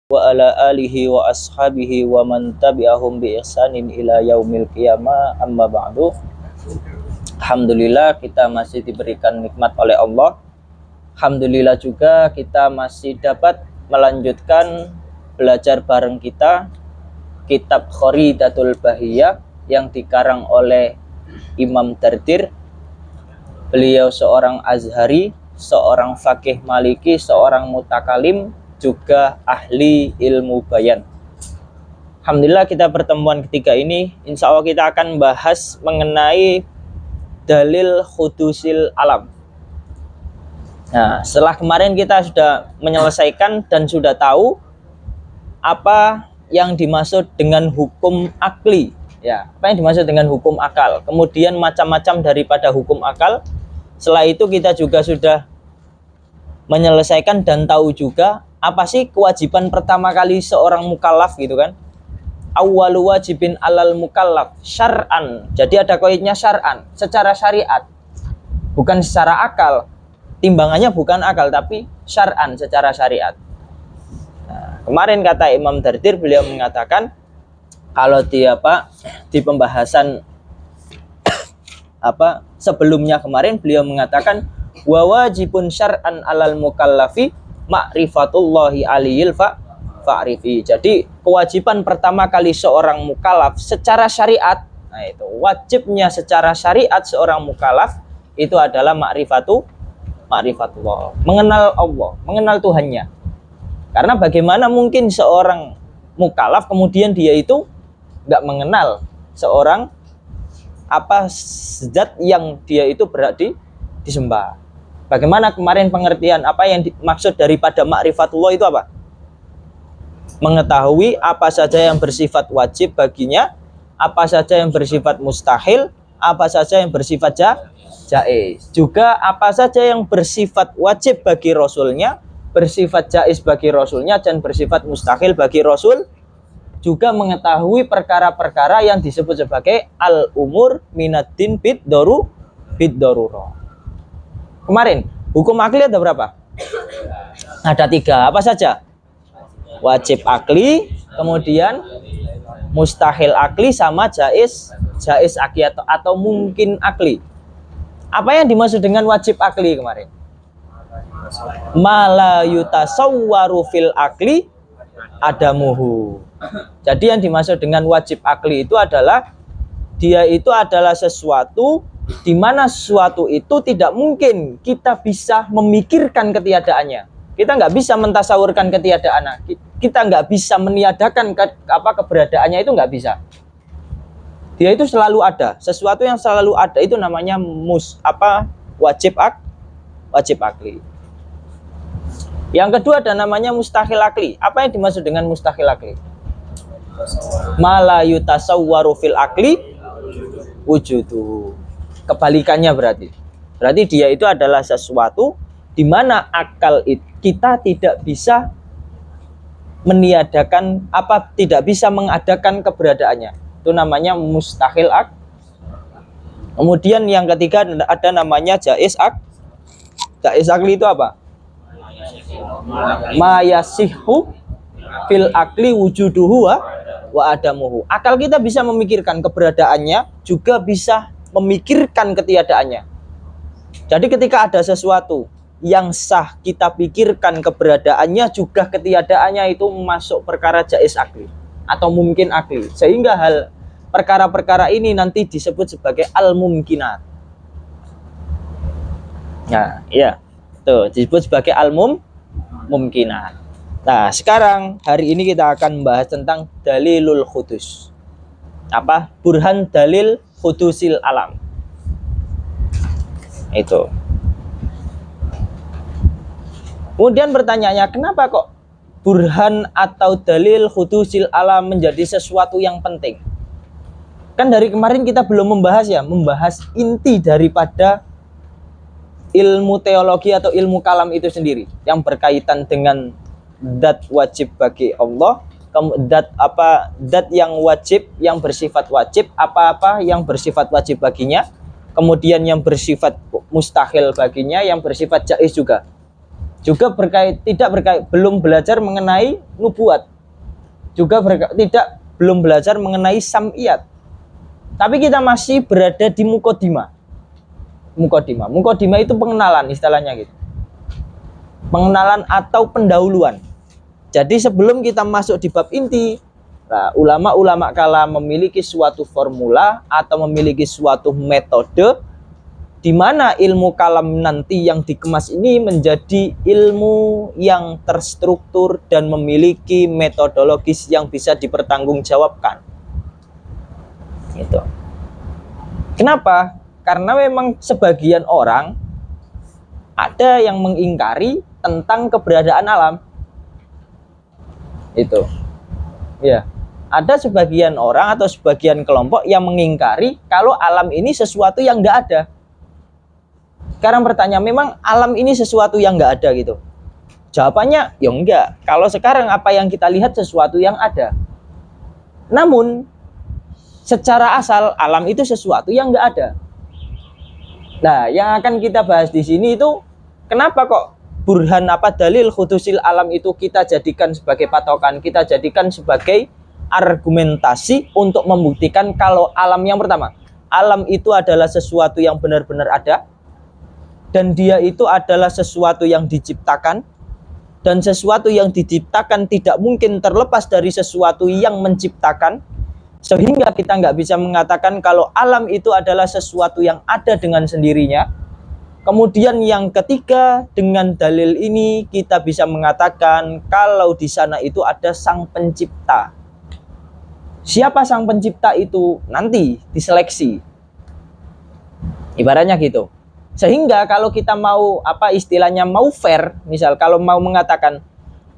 wa ala alihi wa ashabihi wa man tabi'ahum bi ihsanin ila yaumil qiyamah, amma ba'du. Alhamdulillah kita masih diberikan nikmat oleh Allah. Alhamdulillah juga kita masih dapat melanjutkan belajar bareng kita kitab Kharidatul Bahiyah yang dikarang oleh Imam Dardir. Beliau seorang Azhari, seorang fakih Maliki, seorang mutakalim, juga ahli ilmu bayan. Alhamdulillah kita pertemuan ketiga ini insya Allah kita akan bahas mengenai dalil hudusil alam. Nah, setelah kemarin kita sudah menyelesaikan dan sudah tahu apa yang dimaksud dengan hukum akli, ya, apa yang dimaksud dengan hukum akal, kemudian macam-macam daripada hukum akal. Setelah itu kita juga sudah menyelesaikan dan tahu juga apa sih kewajiban pertama kali seorang mukallaf gitu kan. Awwalu wajibin alal mukallaf syar'an. Jadi ada kaidnya syar'an, secara syariat. Bukan secara akal. Timbangannya bukan akal tapi syar'an, secara syariat. Nah, kemarin kata Imam Dardir, beliau mengatakan kalau di pembahasan sebelumnya kemarin beliau mengatakan wa wajibun syar'an alal mukallafi ma'rifatullahi aliyil fa'rifi. Jadi kewajiban pertama kali seorang mukallaf secara syariat, nah itu wajibnya secara syariat seorang mukallaf itu adalah ma'rifatullah, mengenal Allah, mengenal Tuhannya. Karena bagaimana mungkin seorang mukallaf kemudian dia itu nggak mengenal seorang zat yang dia itu berarti disembah. Bagaimana kemarin pengertian apa yang dimaksud daripada ma'rifatullah itu apa? Mengetahui apa saja yang bersifat wajib baginya, apa saja yang bersifat mustahil, apa saja yang bersifat jaiz. Juga apa saja yang bersifat wajib bagi Rasulnya, bersifat jaiz bagi Rasulnya, dan bersifat mustahil bagi Rasul. Juga mengetahui perkara-perkara yang disebut sebagai al-umur minaddin bid-darurah. Kemarin, hukum akli ada berapa? Ada 3. Apa saja? Wajib akli, kemudian mustahil akli, sama jaiz akli atau mungkin akli. Apa yang dimaksud dengan wajib akli kemarin? Mala yutasawwaru fil akli adamuhu. Jadi yang dimaksud dengan wajib akli itu adalah dia itu adalah sesuatu di mana sesuatu itu tidak mungkin kita bisa memikirkan ketiadaannya. Kita nggak bisa mentasawurkan ketiadaannya. Kita nggak bisa meniadakan keberadaannya, itu nggak bisa. Dia itu selalu ada. Sesuatu yang selalu ada itu namanya wajib akli. Yang kedua ada namanya mustahil akli. Apa yang dimaksud dengan mustahil akli? Mala yutasawwaru fil akli wujudu. Kebalikannya berarti dia itu adalah sesuatu di mana akal kita tidak bisa meniadakan tidak bisa mengadakan keberadaannya. Itu namanya mustahil akli. Kemudian yang ketiga ada namanya jaiz akli. Itu apa? Ma yasihhu fil akli wujuduhu wa adamuhu. Akal kita bisa memikirkan keberadaannya, juga bisa memikirkan ketiadaannya. Jadi ketika ada sesuatu yang sah kita pikirkan keberadaannya, juga ketiadaannya, itu masuk perkara jaiz akli atau mungkin akli. Sehingga perkara-perkara ini nanti disebut sebagai al-mumkinat. Nah, ya. Tuh, disebut sebagai al-mumkinat. Nah, sekarang hari ini kita akan membahas tentang dalilul hudus. Burhan dalil hudusil alam. Itu. Kemudian pertanyaannya, kenapa kok burhan atau dalil hudusil alam menjadi sesuatu yang penting? Kan dari kemarin kita belum membahas inti daripada ilmu teologi atau ilmu kalam itu sendiri yang berkaitan dengan zat wajib bagi Allah, zat yang wajib, yang bersifat wajib, apa-apa yang bersifat wajib baginya, kemudian yang bersifat mustahil baginya, yang bersifat jaiz juga. juga belum belajar mengenai nubuat, juga belum belajar mengenai sam'iyat. Tapi kita masih berada di mukodimah. Mukodimah itu pengenalan, istilahnya gitu. Pengenalan atau pendahuluan. Jadi sebelum kita masuk di bab inti, nah, ulama-ulama kalam memiliki suatu formula atau memiliki suatu metode di mana ilmu kalam nanti yang dikemas ini menjadi ilmu yang terstruktur dan memiliki metodologis yang bisa dipertanggungjawabkan. Gitu. Kenapa? Karena memang sebagian orang ada yang mengingkari tentang keberadaan alam. Itu. Ya. Ada sebagian orang atau sebagian kelompok yang mengingkari kalau alam ini sesuatu yang enggak ada. Sekarang bertanya, memang alam ini sesuatu yang enggak ada gitu? Jawabannya, ya enggak. Kalau sekarang apa yang kita lihat sesuatu yang ada. Namun secara asal alam itu sesuatu yang enggak ada. Nah, yang akan kita bahas di sini itu kenapa kok burhan dalil khudusil alam itu kita jadikan sebagai patokan, kita jadikan sebagai argumentasi untuk membuktikan kalau alam yang pertama, alam itu adalah sesuatu yang benar-benar ada dan dia itu adalah sesuatu yang diciptakan, dan sesuatu yang diciptakan tidak mungkin terlepas dari sesuatu yang menciptakan. Sehingga kita nggak bisa mengatakan kalau alam itu adalah sesuatu yang ada dengan sendirinya. Kemudian yang ketiga, dengan dalil ini kita bisa mengatakan kalau di sana itu ada sang pencipta. Siapa sang pencipta itu? Nanti diseleksi. Ibaratnya gitu. Sehingga kalau kita mau istilahnya mau fair, misal kalau mau mengatakan,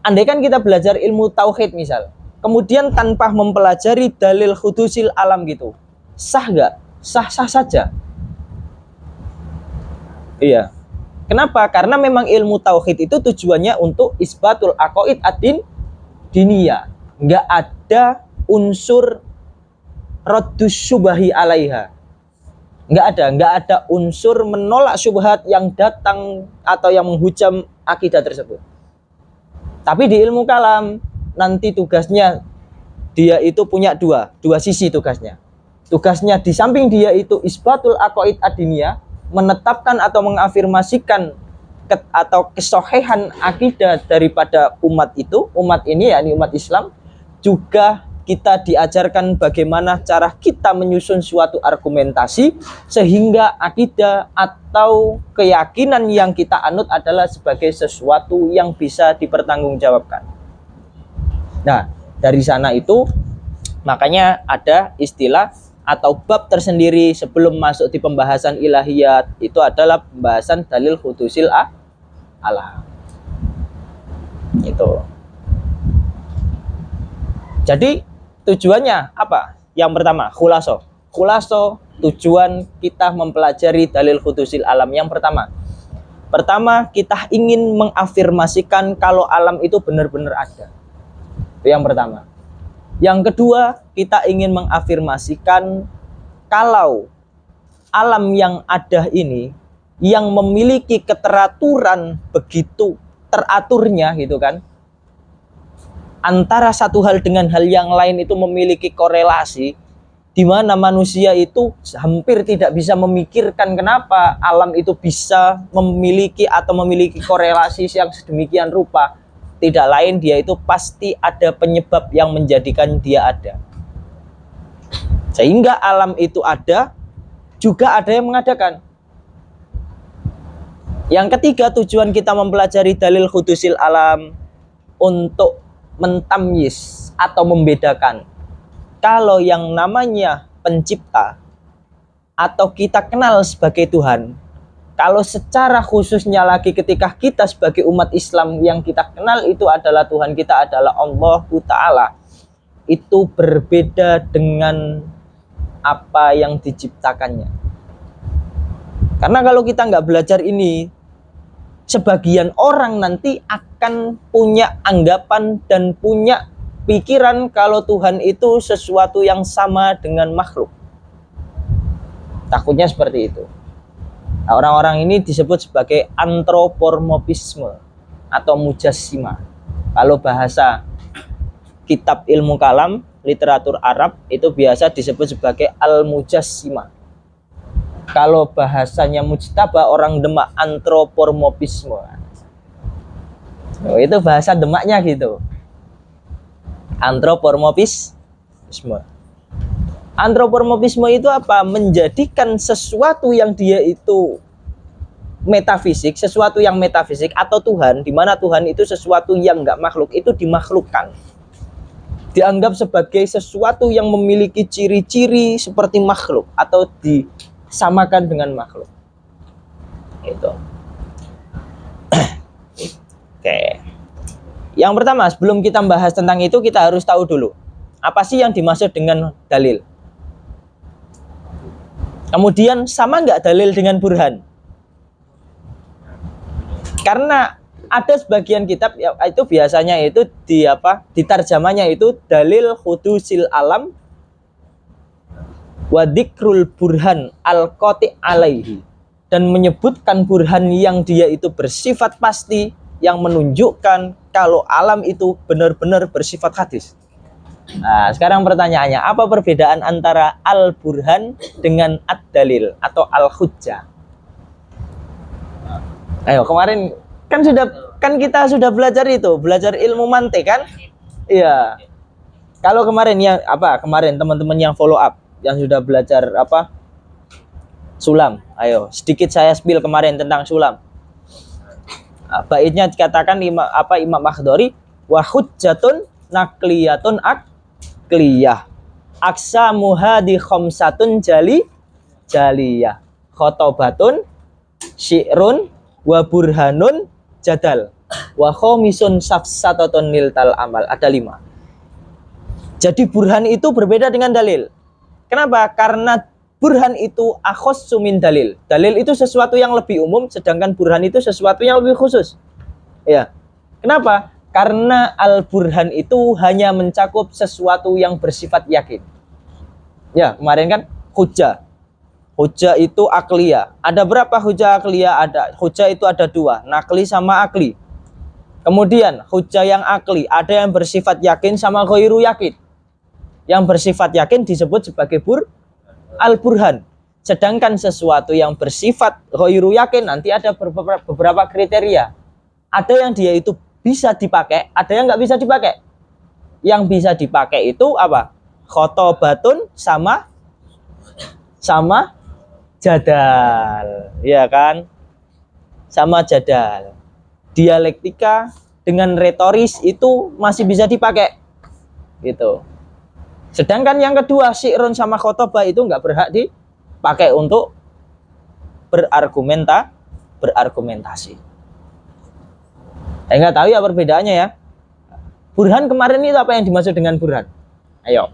andaikan kita belajar ilmu tauhid misal, kemudian tanpa mempelajari dalil khudusil alam gitu, sah nggak? Sah-sah saja. Iya. Kenapa? Karena memang ilmu tauhid itu tujuannya untuk isbatul aqaid ad-din diniyah. Nggak ada unsur raddus syubhi alaiha. Nggak ada unsur menolak syubhat yang datang atau yang menghujam akidah tersebut. Tapi di ilmu kalam nanti tugasnya dia itu punya dua sisi tugasnya. Tugasnya di samping dia itu isbatul aqaid ad-diniyah, menetapkan atau mengafirmasikan atau kesohihan akidah daripada umat ini yakni umat Islam. Juga kita diajarkan bagaimana cara kita menyusun suatu argumentasi sehingga akidah atau keyakinan yang kita anut adalah sebagai sesuatu yang bisa dipertanggungjawabkan. Nah, dari sana itu makanya ada istilah atau bab tersendiri sebelum masuk di pembahasan ilahiyat, itu adalah pembahasan dalil khudusil alam. Itu. Jadi tujuannya apa? Yang pertama, khulaso tujuan kita mempelajari dalil khudusil alam. Yang pertama kita ingin mengafirmasikan kalau alam itu benar-benar ada. Itu yang pertama. Yang kedua, kita ingin mengafirmasikan kalau alam yang ada ini yang memiliki keteraturan begitu teraturnya gitu kan, antara satu hal dengan hal yang lain itu memiliki korelasi, di mana manusia itu hampir tidak bisa memikirkan kenapa alam itu bisa memiliki korelasi yang sedemikian rupa. Tidak lain dia itu pasti ada penyebab yang menjadikan dia ada. Sehingga alam itu ada, juga ada yang mengadakan. Yang ketiga, tujuan kita mempelajari dalil khudusil alam untuk mentamyiz atau membedakan kalau yang namanya pencipta atau kita kenal sebagai Tuhan, kalau secara khususnya lagi ketika kita sebagai umat Islam yang kita kenal itu adalah Tuhan kita adalah Allah Ta'ala, itu berbeda dengan apa yang diciptakannya. Karena kalau kita nggak belajar ini, sebagian orang nanti akan punya anggapan dan punya pikiran kalau Tuhan itu sesuatu yang sama dengan makhluk. Takutnya seperti itu. Nah, orang-orang ini disebut sebagai antropomorfisme. atau mujassima. Kalau bahasa kitab ilmu kalam, literatur Arab itu biasa disebut sebagai al-mujassima. Kalau bahasanya mujtaba, orang Demak, antropomorfisme. Itu bahasa Demaknya gitu. Antropomorfisme. Antropomorfisme itu apa? Menjadikan sesuatu yang dia itu metafisik, sesuatu yang metafisik atau Tuhan, di mana Tuhan itu sesuatu yang nggak makhluk, itu dimakhlukkan. Dianggap sebagai sesuatu yang memiliki ciri-ciri seperti makhluk atau disamakan dengan makhluk. Itu. Oke. Yang pertama, sebelum kita bahas tentang itu, kita harus tahu dulu apa sih yang dimaksud dengan dalil. Kemudian sama nggak dalil dengan burhan? Karena ada sebagian kitab itu biasanya itu ditarjamanya itu dalil hudusil alam wa dzikrul burhan al-qati alaihi, dan menyebutkan burhan yang dia itu bersifat pasti, yang menunjukkan kalau alam itu benar-benar bersifat hadis. Nah, sekarang pertanyaannya, apa perbedaan antara al-burhan dengan ad-dalil atau al-hujjah? Ayo, kemarin kan kita sudah belajar ilmu mantik kan? Iya. Kalau kemarin teman-teman yang follow up yang sudah belajar sulam, ayo sedikit saya spill kemarin tentang sulam. Baitnya dikatakan Imam Akhdari, wa hujjatun naqliyatun akliyah aksamu hadi khamsatun jaliyah khotobatun syi'run wa burhanun jadal wa khomisun safsatatun niltal amal. Ada 5. Jadi burhan itu berbeda dengan dalil. Kenapa? Karena burhan itu akhossu min dalil. Dalil itu sesuatu yang lebih umum, sedangkan burhan itu sesuatu yang lebih khusus. Ya. Kenapa? Karena al-burhan itu hanya mencakup sesuatu yang bersifat yakin. Ya, kemarin kan hujjah. Hujjah itu akliyah. Ada berapa hujjah akliyah? Hujjah itu ada 2, nakli sama akli. Kemudian hujjah yang akli, ada yang bersifat yakin sama ghairu yakin. Yang bersifat yakin disebut sebagai al-burhan. Sedangkan sesuatu yang bersifat ghairu yakin nanti ada beberapa kriteria. Ada yang dia itu bisa dipakai, ada yang nggak bisa dipakai. Yang bisa dipakai itu apa? Khotobatun sama jadal, ya kan? Sama jadal. Dialektika dengan retoris itu masih bisa dipakai, gitu. Sedangkan yang kedua, syi'run sama khotobah itu nggak berhak dipakai untuk berargumentasi. Saya nggak tahu ya perbedaannya ya. Burhan kemarin itu apa yang dimaksud dengan burhan? Ayo.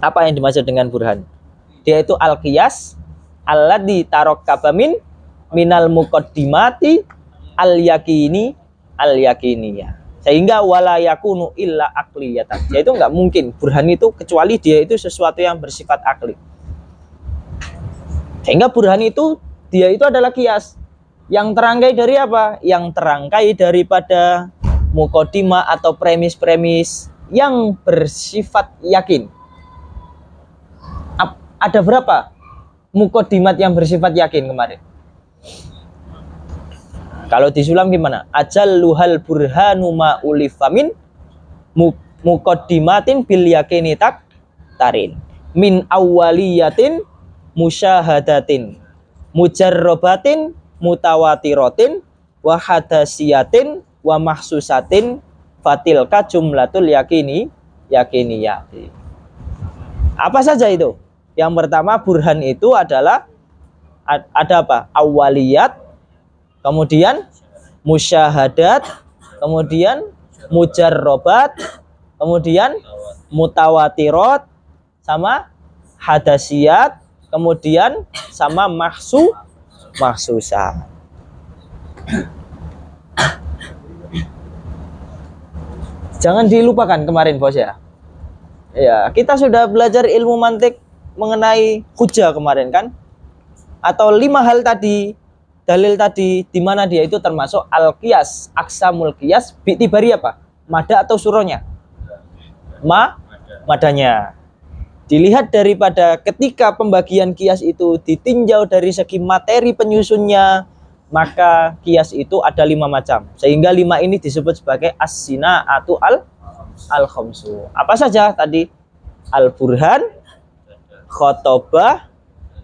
Apa yang dimaksud dengan burhan? Dia itu al-qiyas alladzi tarakkaba minal muqaddimati al-yakiniyah. Sehingga wala yakunu illa aqliyatan. Yaitu enggak mungkin burhan itu kecuali dia itu sesuatu yang bersifat akli. Sehingga burhan itu dia itu adalah qiyas yang terangkai dari apa? Yang terangkai daripada muqaddimah atau premis-premis yang bersifat yakin. Ada berapa muqaddimat yang bersifat yakin kemarin? Kalau di sulam gimana? Ajalluhal burhanu ma ulifamin muqaddimatin bil yakini tarin min awwaliyatin musyahadatin mujarrabatin mutawatiratin wa hadasiyatin wa mahsusatin fatilka jumlatul yakiniyati. Apa saja itu? Yang pertama, burhan itu adalah ada apa? Awaliyat, kemudian musyahadat, kemudian mujarrobat, kemudian mutawatirat, sama hadasiyat, kemudian sama mahsusah. Jangan dilupakan kemarin bos ya. Ya, kita sudah belajar ilmu mantik mengenai hujjah kemarin kan? Atau 5 hal tadi dalil tadi di mana dia itu termasuk al-qiyas, aqsamul qiyas bi'tibari apa? Mada atau suronya? Madanya. Dilihat daripada ketika pembagian kias itu ditinjau dari segi materi penyusunnya, maka kias itu ada 5 macam. Sehingga 5 ini disebut sebagai as-sina'atu al-khamsu. Apa saja tadi? Al-burhan, khotobah,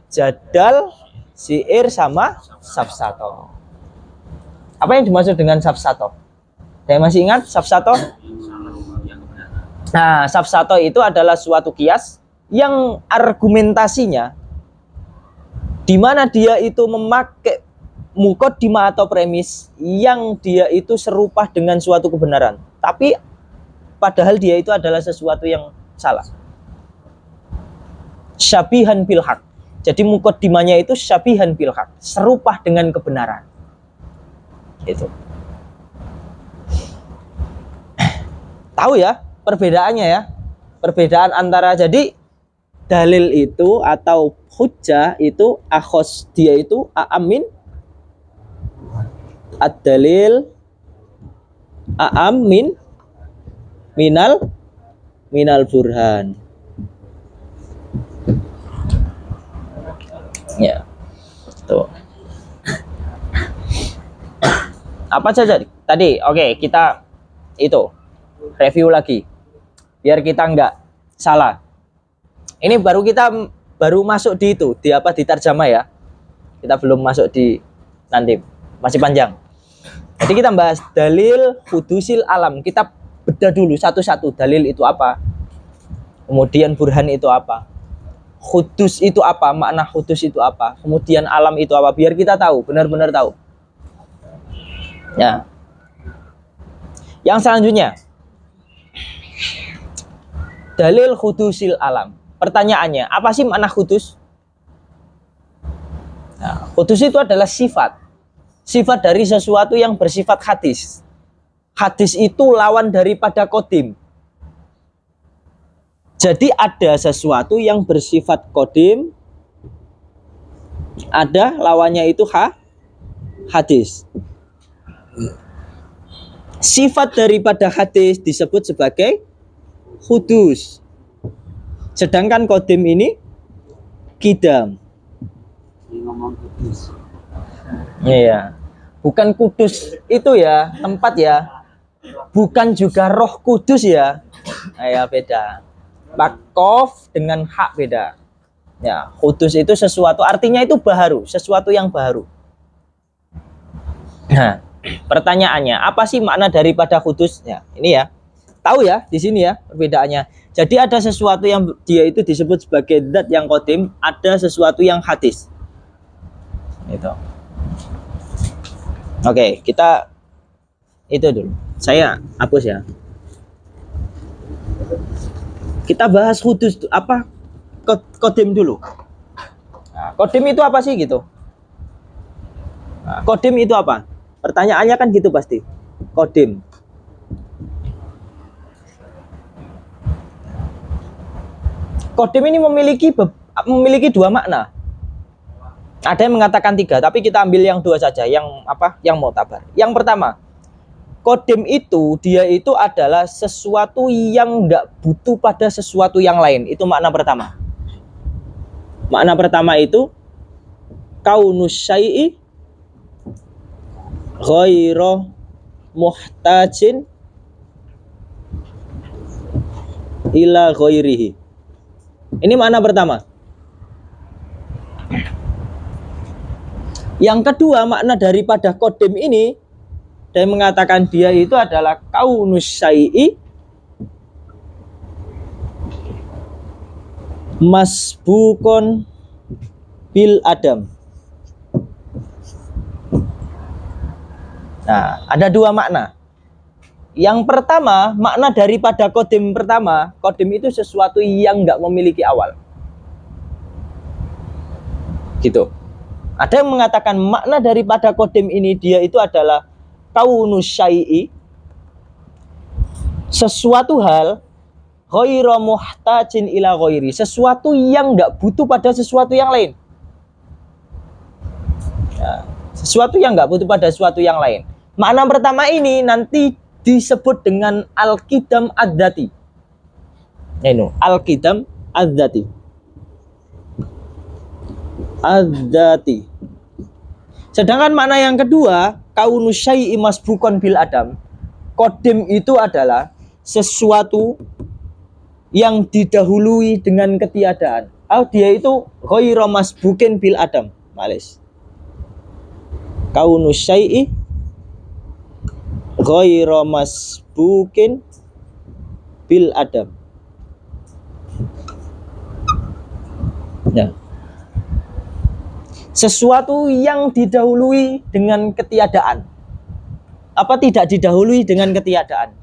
jadal, syair, sama safsato. Apa yang dimaksud dengan safsato? Saya masih ingat safsato? Nah, safsato itu adalah suatu kias yang argumentasinya di mana dia itu memakai muqaddimah atau premis yang dia itu serupa dengan suatu kebenaran, tapi padahal dia itu adalah sesuatu yang salah. Syabihan bil haq. Jadi muqaddimahnya itu syabihan bil haq, serupa dengan kebenaran. Itu. Tahu ya perbedaannya ya? Perbedaan antara jadi dalil itu atau hujjah itu akhos, dia itu a'amin ad-dalil a'amin minal burhan. Ya. Tuh. Apa saja tadi? Oke, kita itu review lagi biar kita nggak salah. Ini baru masuk di itu, di apa, di tarjamah ya. Kita belum masuk di nanti, masih panjang. Jadi kita bahas dalil hudusil alam. Kita bedah dulu satu-satu, dalil itu apa, kemudian burhan itu apa, hudus itu apa, makna hudus itu apa, kemudian alam itu apa, biar kita tahu, benar-benar tahu. Ya. Yang selanjutnya, dalil hudusil alam. Pertanyaannya, apa sih makna hudus? Nah, hudus itu adalah sifat dari sesuatu yang bersifat hadis. Hadis itu lawan daripada kodim. Jadi ada sesuatu yang bersifat kodim, ada lawannya itu hadis. Sifat daripada hadis disebut sebagai hudus. Sedangkan kodim ini kidam. Iya. Bukan kudus itu ya, tempat ya. Bukan juga roh kudus ya. Ya beda. Bakof dengan hak beda. Ya, kudus itu sesuatu, artinya itu baharu, sesuatu yang baru. Nah, pertanyaannya, apa sih makna daripada kudus? Ya, ini ya. Tahu ya di sini ya perbedaannya. Jadi ada sesuatu yang dia itu disebut sebagai zat yang kodim, ada sesuatu yang hadis. Itu. Oke, kita itu dulu. Saya hapus ya. Kita bahas kudus apa kodim dulu. Nah, kodim itu apa sih gitu? Nah, kodim itu apa? Pertanyaannya kan gitu pasti. Kodim. Kodim ini memiliki 2 makna. Ada yang mengatakan 3, tapi kita ambil yang 2 saja, yang apa? Yang mu'tabar. Yang pertama, kodim itu dia itu adalah sesuatu yang enggak butuh pada sesuatu yang lain. Itu makna pertama. Makna pertama itu kaunus syai'i ghairu muhtajin ila ghairihi. Ini makna pertama. Yang kedua, makna daripada kodim ini, dia mengatakan dia itu adalah kaunus syai'i masbukon bil adam. Nah, ada 2 makna. Yang pertama, makna daripada kodim pertama, kodim itu sesuatu yang nggak memiliki awal. Gitu. Ada yang mengatakan makna daripada kodim ini dia itu adalah kaunus syai'i, sesuatu hal ghairu muhtajin ila ghairi, sesuatu yang nggak butuh pada sesuatu yang lain. Nah, Sesuatu yang nggak butuh pada sesuatu yang lain. Makna pertama ini nanti disebut dengan al-qidam ad-dzati. Ini al-qidam ad-dzati. Ad-dzati. Sedangkan makna yang kedua, kaunu syai'i masbuqan bil adam. Qadim itu adalah sesuatu yang didahului dengan ketiadaan. Dia itu ghairu masbuqin bil adam. Males. Kaunu syai'i ghairu masbuqin bil adam. Nah, sesuatu yang didahului dengan ketiadaan. Apa tidak didahului dengan ketiadaan?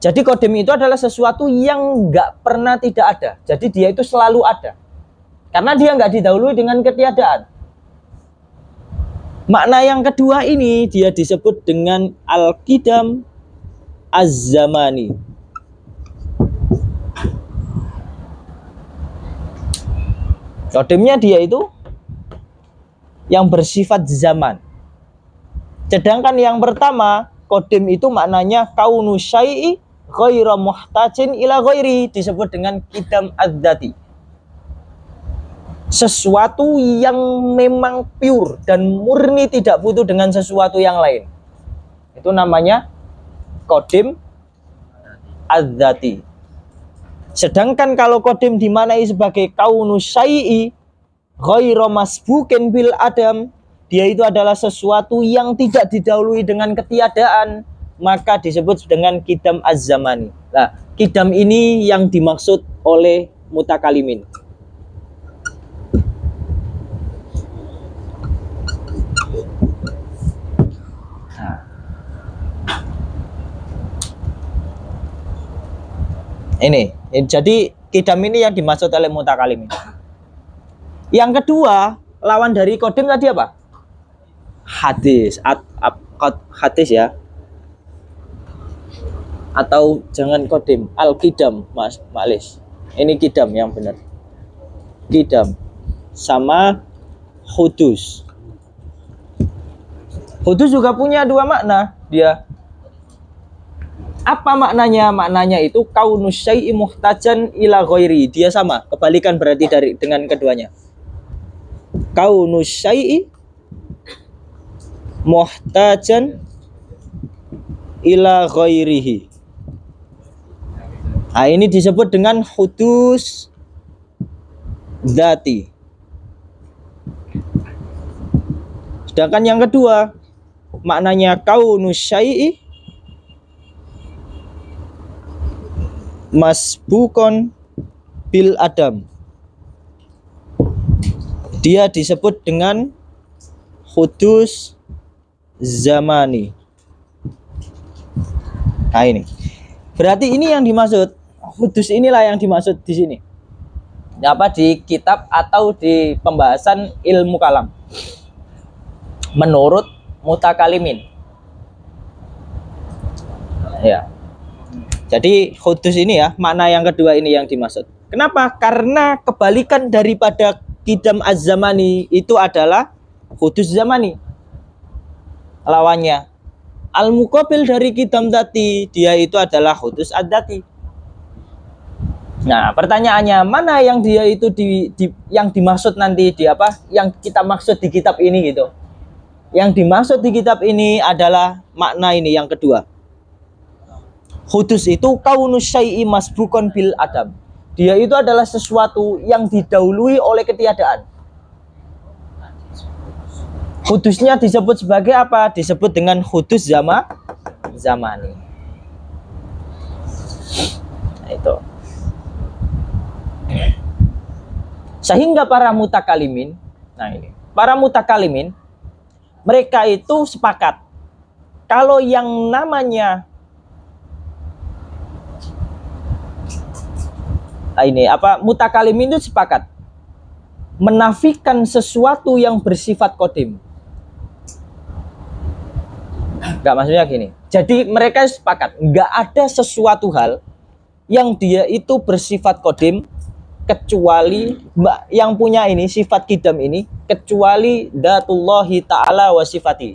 Jadi qadim itu adalah sesuatu yang nggak pernah tidak ada. Jadi dia itu selalu ada. Karena dia nggak didahului dengan ketiadaan. Makna yang kedua ini dia disebut dengan al-qidam az-zamani. Qadimnya dia itu yang bersifat zaman. Sedangkan yang pertama, qadim itu maknanya kaunu syai'i ghairu muhtajin ila ghairi, disebut dengan qidam ad-dzati. Sesuatu yang memang pure dan murni tidak butuh dengan sesuatu yang lain. Itu namanya qadim ad-dzati. Sedangkan kalau qadim dimaknai sebagai kaunu syai'i ghairu masbuqin bil adam, dia itu adalah sesuatu yang tidak didahului dengan ketiadaan, maka disebut dengan qidam az-zamani. Nah, qidam ini yang dimaksud oleh mutakalimin. Ini, jadi qidam ini yang dimaksud oleh mutakalimin. Yang kedua, lawan dari qadim tadi apa? Hadis. Hadis ya. Atau jangan qadim, al-qidam, Mas Malis. Ini qidam yang benar. Qidam sama hudus. Hudus juga punya dua makna dia. Apa maknanya? Maknanya itu kaunus syai'i muhtajan ila ghairi. Dia sama, kebalikan berarti dari dengan keduanya. Kaunus syai'i muhtajan ila ghairihi. Nah, ini disebut dengan hudus dzati. Sedangkan yang kedua, maknanya kaunus syai'i masbukon bil adam. Dia disebut dengan hudus zamani. Nah, ini berarti ini yang dimaksud, hudus inilah yang dimaksud di sini. Apa di kitab atau di pembahasan ilmu kalam menurut mutakalimin. Ya. Jadi hudus ini ya, makna yang kedua ini yang dimaksud. Kenapa? Karena kebalikan daripada qidam az-zamani itu adalah hudus zamani. Lawannya al-muqabil dari qidam dzati, dia itu adalah hudus ad-dzati. Nah, pertanyaannya, mana yang dia itu yang dimaksud nanti di apa? Yang kita maksud di kitab ini gitu. Yang dimaksud di kitab ini adalah makna ini yang kedua. Hudus itu kaunus syai'i masbukon bil adam. Dia itu adalah sesuatu yang didahului oleh ketiadaan. Hudusnya disebut sebagai apa? Disebut dengan hudus zamani. Nah, itu. Sehingga para mutakalimin, nah ini, para mutakalimin, mereka itu sepakat kalau yang namanya ini apa, mutakalimin itu sepakat menafikan sesuatu yang bersifat qadim. Enggak, maksudnya gini. Jadi mereka sepakat enggak ada sesuatu hal yang dia itu bersifat qadim kecuali yang punya ini sifat qidam ini kecuali dzatullahi ta'ala wa sifati.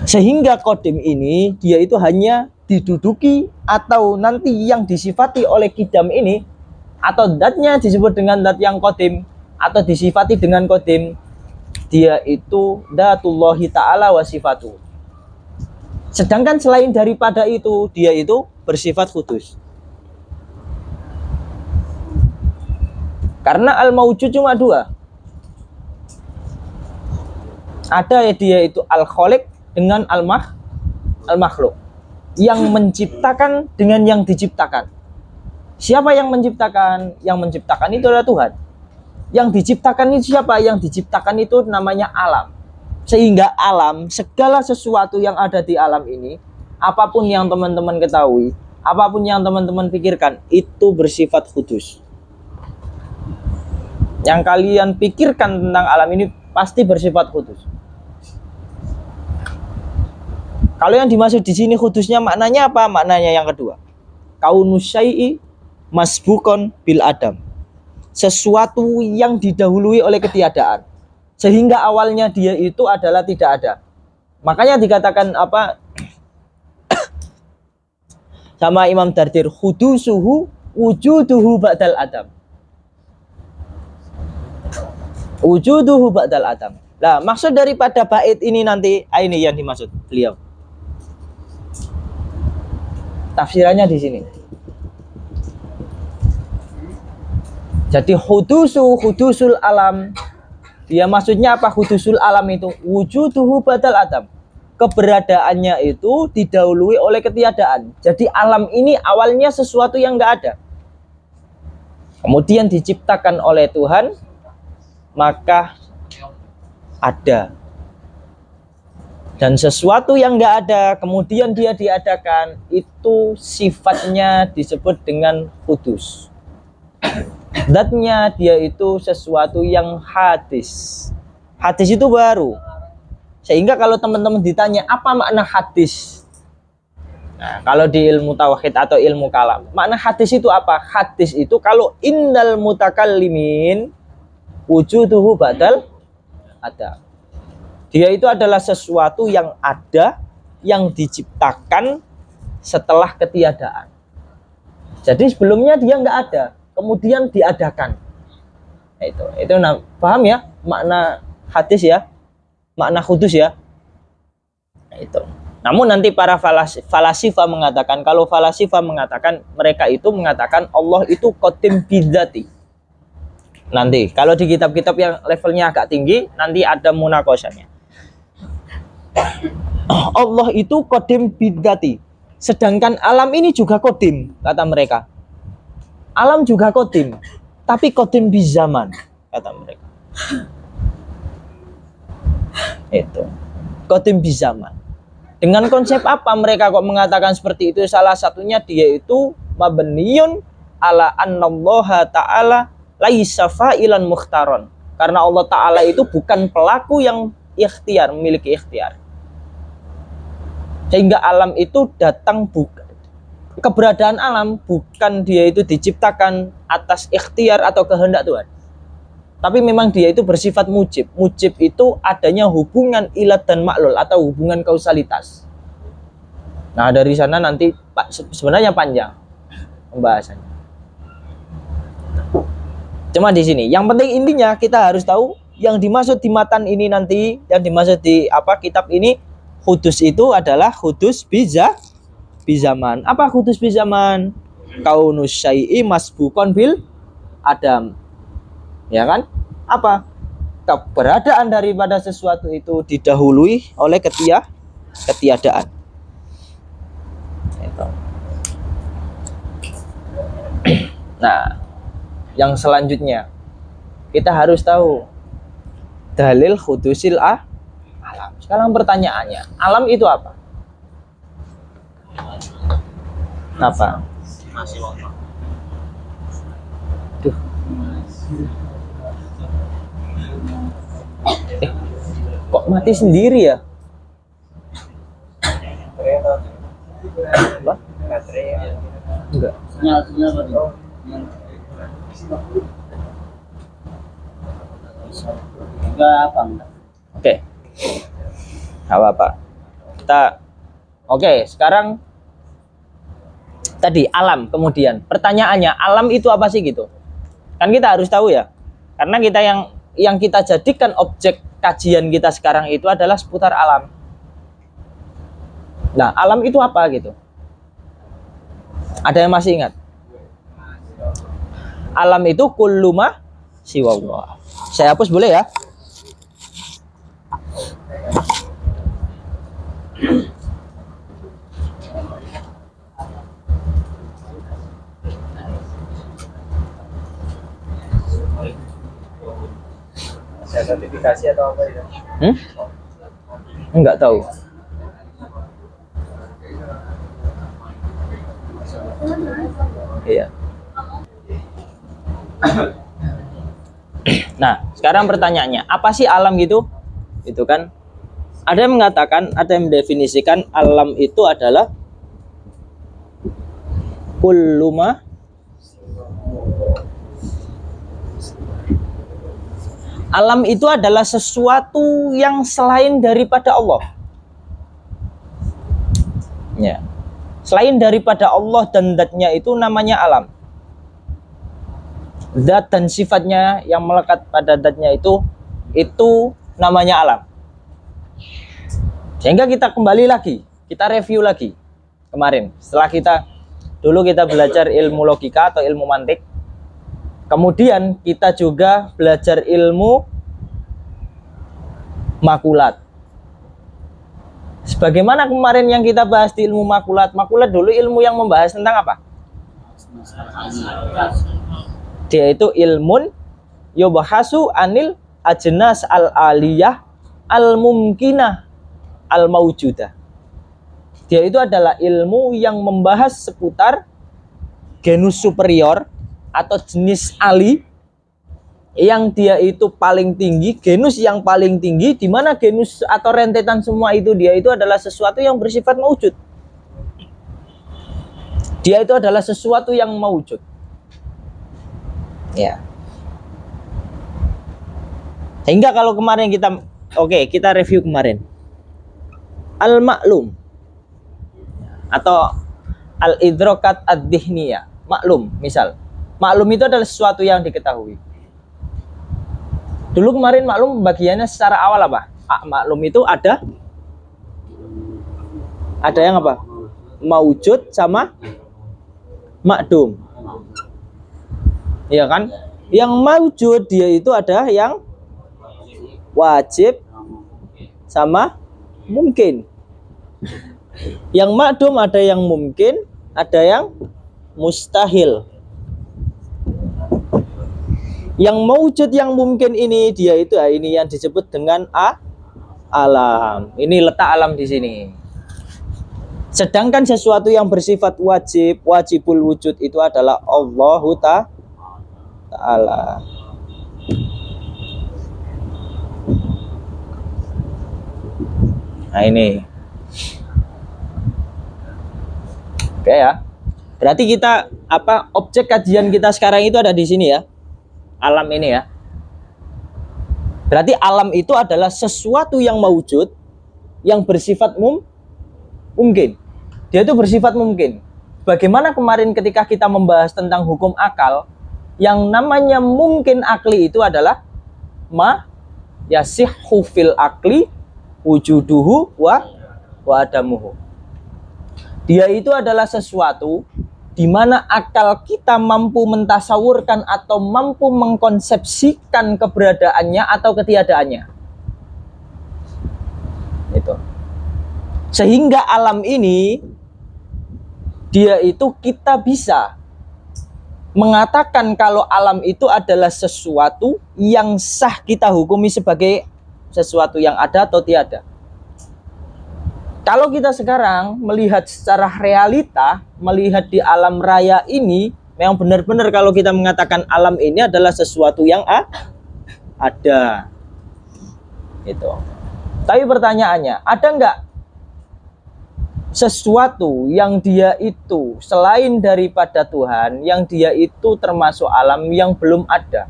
Sehingga qadim ini dia itu hanya diduduki atau nanti yang disifati oleh qidam ini, atau zatnya disebut dengan zat yang qadim atau disifati dengan qadim, dia itu dzatullahi ta'ala wa sifatu. Sedangkan selain daripada itu dia itu bersifat kudus. Karena al-mawjud cuma dua. Ada dia itu al-khaliq dengan al-makhluk. Yang menciptakan dengan yang diciptakan. Siapa yang menciptakan? Yang menciptakan itu adalah Tuhan. Yang diciptakan itu siapa? Yang diciptakan itu namanya alam. Sehingga alam, segala sesuatu yang ada di alam ini, apapun yang teman-teman ketahui, apapun yang teman-teman pikirkan, itu bersifat kudus. Yang kalian pikirkan tentang alam ini pasti bersifat kudus. Kalau yang dimaksud di sini kudusnya maknanya apa? Maknanya yang kedua. Kaunus syai'i masbukon bil adam. Sesuatu yang didahului oleh ketiadaan. Sehingga awalnya dia itu adalah tidak ada. Makanya dikatakan apa? Sama Imam Dardir, hudusuhu wujuduhu ba'dal adam. Wujuduhu ba'dal adam. Nah, maksud daripada bait ini nanti ini yang dimaksud beliau. Tafsirannya di sini. Jadi hudusul alam. Dia maksudnya apa? Hudusul alam itu wujuduhu ba'dal adam. Keberadaannya itu didahului oleh ketiadaan. Jadi alam ini awalnya sesuatu yang enggak ada. Kemudian diciptakan oleh Tuhan, maka ada. Dan sesuatu yang enggak ada kemudian dia diadakan, itu sifatnya disebut dengan kudus. Zatnya dia itu sesuatu yang hadis. Hadis itu baru. Sehingga kalau teman-teman ditanya apa makna hadis, nah, kalau di ilmu tauhid atau ilmu kalam, makna hadis itu apa? Hadis itu kalau innal mutakallimin wujuduhu badal ada. Dia itu adalah sesuatu yang ada, yang diciptakan setelah ketiadaan. Jadi sebelumnya dia nggak ada, kemudian diadakan. Nah, itu paham ya makna hadis ya, makna kudus ya. Nah, itu. Namun nanti para falasifah mengatakan, kalau falasifah mengatakan, mereka itu mengatakan Allah itu qadim bidzati. Nanti kalau di kitab-kitab yang levelnya agak tinggi, nanti ada munaqasyahnya. Allah itu qadim bidzati. Sedangkan alam ini juga qadim, kata mereka. Alam juga qadim, tapi qadim bizaman, kata mereka. Itu qadim bizaman. Dengan konsep apa mereka kok mengatakan seperti itu? Salah satunya dia itu mabniyun ala annallaha ta'ala laisa fa'ilan mukhtaron. Karena Allah Ta'ala itu bukan pelaku yang ikhtiar, memiliki ikhtiar. Sehingga alam itu datang bukan, keberadaan alam bukan dia itu diciptakan atas ikhtiar atau kehendak Tuhan. Tapi memang dia itu bersifat mujib. Mujib itu adanya hubungan ilat dan maklul atau hubungan kausalitas. Nah, dari sana nanti sebenarnya panjang pembahasannya. Cuma di sini, yang penting intinya kita harus tahu yang dimaksud di matan ini nanti, yang dimaksud di kitab ini, kudus itu adalah kudus bizaman. Apa kudus bizaman? Kaunus syai'i masbukon bil adam. Ya kan? Apa? Keberadaan daripada sesuatu itu didahului oleh ketiadaan. Itu. Nah, yang selanjutnya kita harus tahu dalil khudusil alam. Sekarang pertanyaannya, alam itu apa? Apa? Duh. Kok mati sendiri ya? Apa? Enggak. Oke. Apa-apa. Oke, sekarang tadi alam, kemudian pertanyaannya, alam itu apa sih gitu? Kan kita harus tahu ya. Karena kita yang kita jadikan objek kajian kita sekarang itu adalah seputar alam. Nah, alam itu apa gitu? Ada yang masih ingat? Alam itu kullu ma siwallah. Saya hapus boleh ya? Sertifikasi atau apa ya? Enggak tahu. Iya. Nah, sekarang pertanyaannya, apa sih alam gitu? Itu kan ada yang mengatakan, ada yang mendefinisikan alam itu adalah kulluma alam itu adalah sesuatu yang selain daripada Allah. Ya. Selain daripada Allah dan zatnya itu namanya alam. Zat dan sifatnya yang melekat pada zatnya itu namanya alam. Sehingga kita kembali lagi, kita review lagi kemarin. Setelah dulu kita belajar ilmu logika atau ilmu mantik. Kemudian kita juga belajar ilmu makulat. Sebagaimana kemarin yang kita bahas di ilmu makulat. Makulat dulu ilmu yang membahas tentang apa? Dia itu ilmun yubahasu anil ajnas al-aliyah al-mumkinah al-mawjudah. Dia itu adalah ilmu yang membahas seputar genus superior atau jenis ali yang dia itu paling tinggi, genus yang paling tinggi, di mana genus atau rentetan semua itu dia itu adalah sesuatu yang bersifat maujud. Dia itu adalah sesuatu yang maujud. Ya. Hingga kalau kemarin kita review kemarin. Al-maklum atau al-idrokat ad-dihniyah. Maklum, misal. Maklum itu adalah sesuatu yang diketahui. Dulu kemarin maklum bagiannya secara awal apa? Maklum itu ada yang apa? Maujud sama makdum. Iya kan? Yang maujud dia itu ada yang wajib sama mungkin. Yang makdum ada yang mungkin, ada yang mustahil. Yang maujud yang mungkin ini dia itu ini yang disebut dengan alam. Ini letak alam di sini. Sedangkan sesuatu yang bersifat wajibul wujud itu adalah Allahu Ta'ala. Nah ini. Oke ya. Berarti kita objek kajian kita sekarang itu ada di sini ya. Alam ini ya. Berarti alam itu adalah sesuatu yang mawujud yang bersifat mungkin. Dia itu bersifat mungkin. Bagaimana kemarin ketika kita membahas tentang hukum akal, yang namanya mungkin akli itu adalah ma yasihhu fil akli wujuduhu wa adamuhu. Dia itu adalah sesuatu di mana akal kita mampu mentasawurkan atau mampu mengkonsepsikan keberadaannya atau ketiadaannya. Itu. Sehingga alam ini dia itu kita bisa mengatakan kalau alam itu adalah sesuatu yang sah kita hukumi sebagai sesuatu yang ada atau tiada. Kalau kita sekarang melihat secara realita, melihat di alam raya ini, memang benar-benar kalau kita mengatakan alam ini adalah sesuatu yang ada. Gitu. Tapi pertanyaannya, ada nggak sesuatu yang dia itu selain daripada Tuhan, yang dia itu termasuk alam yang belum ada,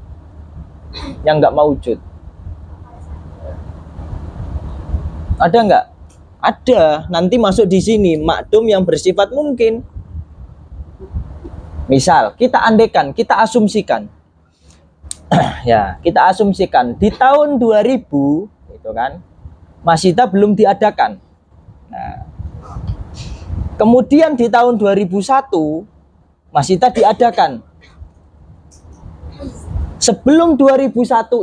yang nggak maujud. Ada nggak? Ada. Nanti masuk di sini makdum yang bersifat mungkin. Misal kita andekan, kita asumsikan, ya kita asumsikan di tahun 2000 itu kan Masjidah belum diadakan. Nah, kemudian di tahun 2001 Masjidah diadakan. Sebelum 2001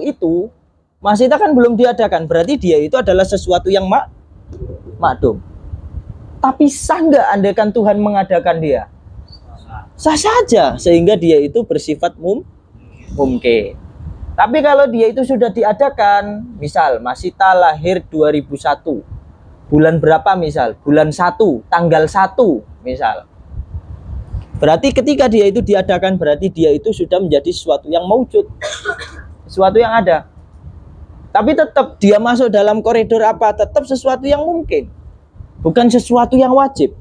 itu Masjidah kan belum diadakan, berarti dia itu adalah sesuatu yang makdum. Tapi sah nggak andaikan Tuhan mengadakan dia? Sah saja, sehingga dia itu bersifat mungkin. Tapi kalau dia itu sudah diadakan, misal Masjidah lahir 2001, bulan berapa misal? Bulan 1, tanggal 1 misal. Berarti ketika dia itu diadakan, berarti dia itu sudah menjadi sesuatu yang maujud, sesuatu yang ada. Tapi tetap dia masuk dalam koridor apa? Tetap sesuatu yang mungkin, bukan sesuatu yang wajib.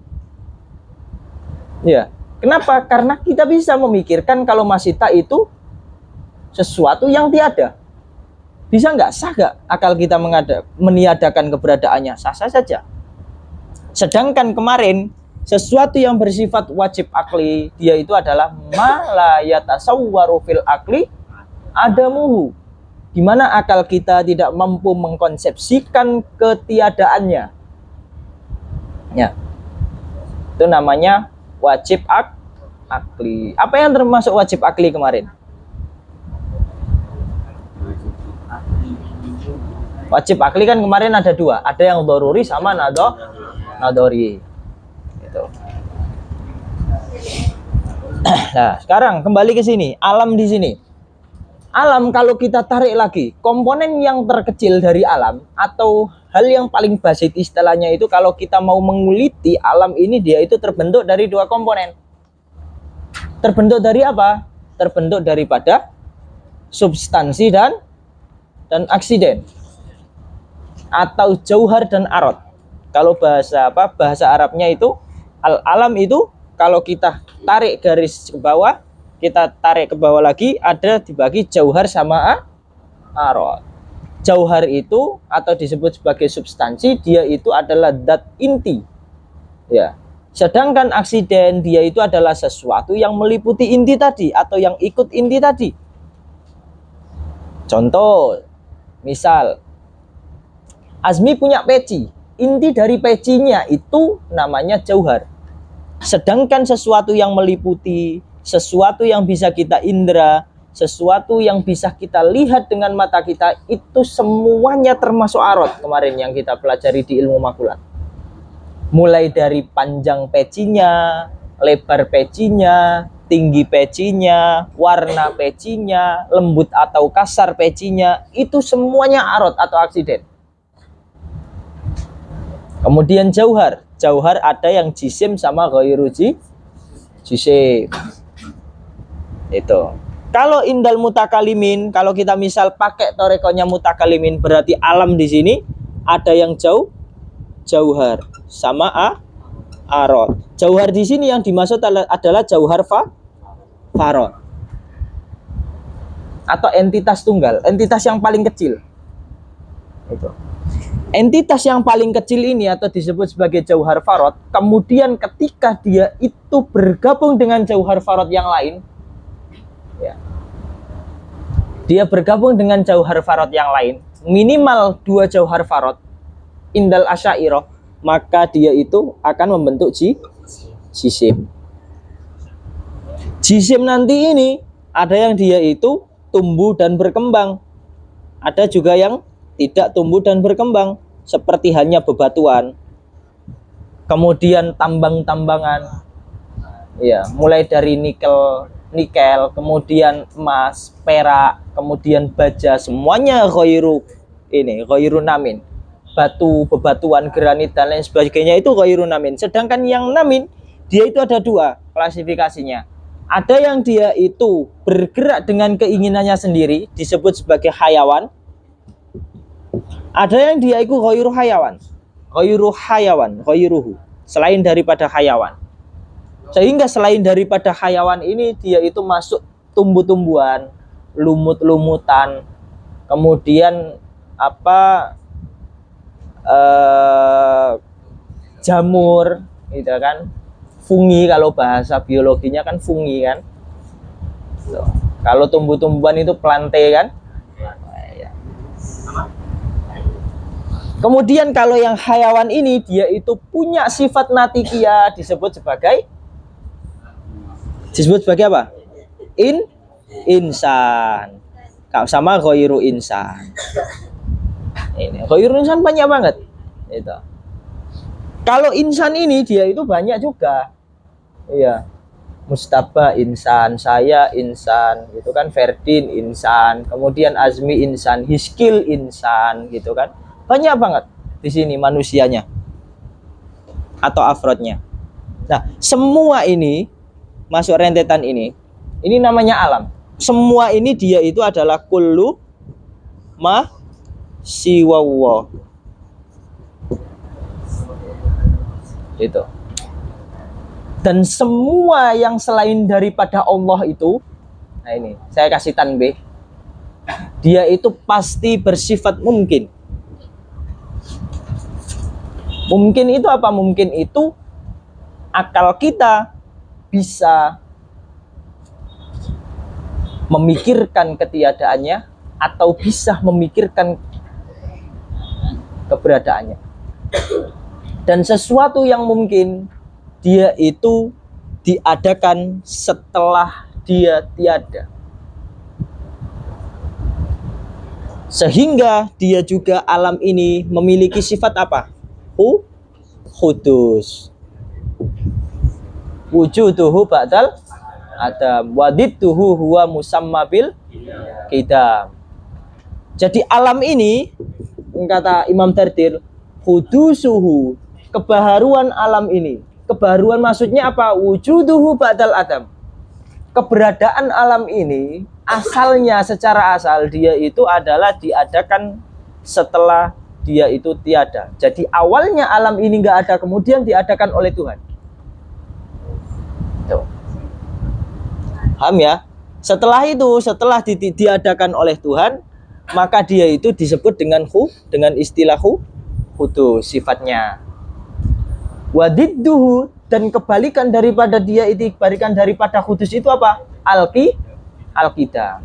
Ya, kenapa? Karena kita bisa memikirkan kalau Masjidah itu sesuatu yang tiada. Bisa nggak? Sah nggak akal kita meniadakan keberadaannya? Sah-sah saja. Sedangkan kemarin sesuatu yang bersifat wajib akli, dia itu adalah ma la yatasawwaru fil akli adamuhu, di mana akal kita tidak mampu mengkonsepsikan ketiadaannya. Ya, itu namanya wajib akli. Apa yang termasuk wajib akli kemarin? Wajib akli kan kemarin ada dua, ada yang doruri sama nadori. Gitu. Nah, sekarang kembali ke sini, alam di sini. Alam kalau kita tarik lagi, komponen yang terkecil dari alam atau hal yang paling basic istilahnya itu, kalau kita mau menguliti alam ini, dia itu terbentuk dari dua komponen. Terbentuk dari apa? Terbentuk daripada substansi dan aksiden, atau jauhar dan arot. Kalau bahasa Arabnya itu alam itu, kalau kita tarik garis ke bawah, kita tarik ke bawah lagi, ada dibagi jauhar sama arot. Jauhar itu atau disebut sebagai substansi, dia itu adalah zat inti. Ya. Sedangkan aksiden, dia itu adalah sesuatu yang meliputi inti tadi atau yang ikut inti tadi. Contoh, misal Azmi punya peci, inti dari pecinya itu namanya jauhar. Sedangkan sesuatu yang meliputi, sesuatu yang bisa kita indera, sesuatu yang bisa kita lihat dengan mata kita, itu semuanya termasuk arot kemarin yang kita pelajari di ilmu makulat. Mulai dari panjang pecinya, lebar pecinya, tinggi pecinya, warna pecinya, lembut atau kasar pecinya, itu semuanya arot atau aksiden. Kemudian jauhar. Jauhar ada yang jisim sama ghairu jisim. Itu. Kalau indal mutakalimin, kalau kita misal pakai torekonya mutakalimin, berarti alam di sini ada yang jauhar sama arot. Jauhar di sini yang dimaksud adalah jauhar farod atau entitas tunggal, entitas yang paling kecil. Itu. Entitas yang paling kecil ini atau disebut sebagai jauhar farod, kemudian ketika dia itu bergabung dengan jauhar farod yang lain, ya, dia bergabung dengan jauhar farod yang lain, minimal 2 jauhar farod indal asy'ariyah, maka dia itu akan membentuk jisim. Jisim nanti ini ada yang dia itu tumbuh dan berkembang, ada juga yang tidak tumbuh dan berkembang, seperti halnya bebatuan, kemudian tambang-tambangan, ya, mulai dari nikel, kemudian emas, perak, kemudian baja, semuanya ghairu namin. Bebatuan, granit dan lain sebagainya itu ghairu namin. Sedangkan yang namin, dia itu ada 2 klasifikasinya. Ada yang dia itu bergerak dengan keinginannya sendiri, disebut sebagai hayawan. Ada yang dia itu ghairuhu. selain daripada hayawan. Sehingga selain daripada hayawan ini dia itu masuk tumbuh-tumbuhan, lumut-lumutan, kemudian jamur, gitu kan, fungi, kalau bahasa biologinya kan fungi kan. Tuh. Kalau tumbuh-tumbuhan itu plante kan. Kemudian kalau yang hayawan ini dia itu punya sifat natikia, disebut sebagai apa? Insan. Sama ghairu insan. Ini ghairu insan banyak banget. Itu. Kalau insan ini dia itu banyak juga. Iya. Mustafa insan, saya insan, gitu kan, Ferdin insan, kemudian Azmi insan, Hiskil insan, gitu kan. Banyak banget di sini manusianya atau afrodnya. Nah, semua ini masuk rentetan ini namanya alam. Semua ini dia itu adalah kullu ma siwallah. Itu. Dan semua yang selain daripada Allah itu, nah ini saya kasih tanbih, dia itu pasti bersifat mungkin. Mungkin itu apa? Mungkin itu akal kita bisa memikirkan ketiadaannya atau bisa memikirkan keberadaannya. Dan sesuatu yang mungkin dia itu diadakan setelah dia tiada. Sehingga dia juga alam ini memiliki sifat apa? Hudus. Wujuduhu ba'dal adam. Wadidduhu huwa musamma bil qidam. Jadi alam ini, kata Imam Dardir, hudusuhu, kebaharuan alam ini. Kebaharuan maksudnya apa? Wujuduhu ba'dal adam. Keberadaan alam ini asalnya, secara asal dia itu adalah diadakan setelah dia itu tiada. Jadi awalnya alam ini nggak ada, kemudian diadakan oleh Tuhan. Tuh. Paham ya? Setelah itu, setelah diadakan oleh Tuhan, maka dia itu disebut dengan istilah hudus sifatnya. Wadidduhu, dan kebalikan daripada dia itu, kebalikan daripada hudus itu apa? Al-qidam.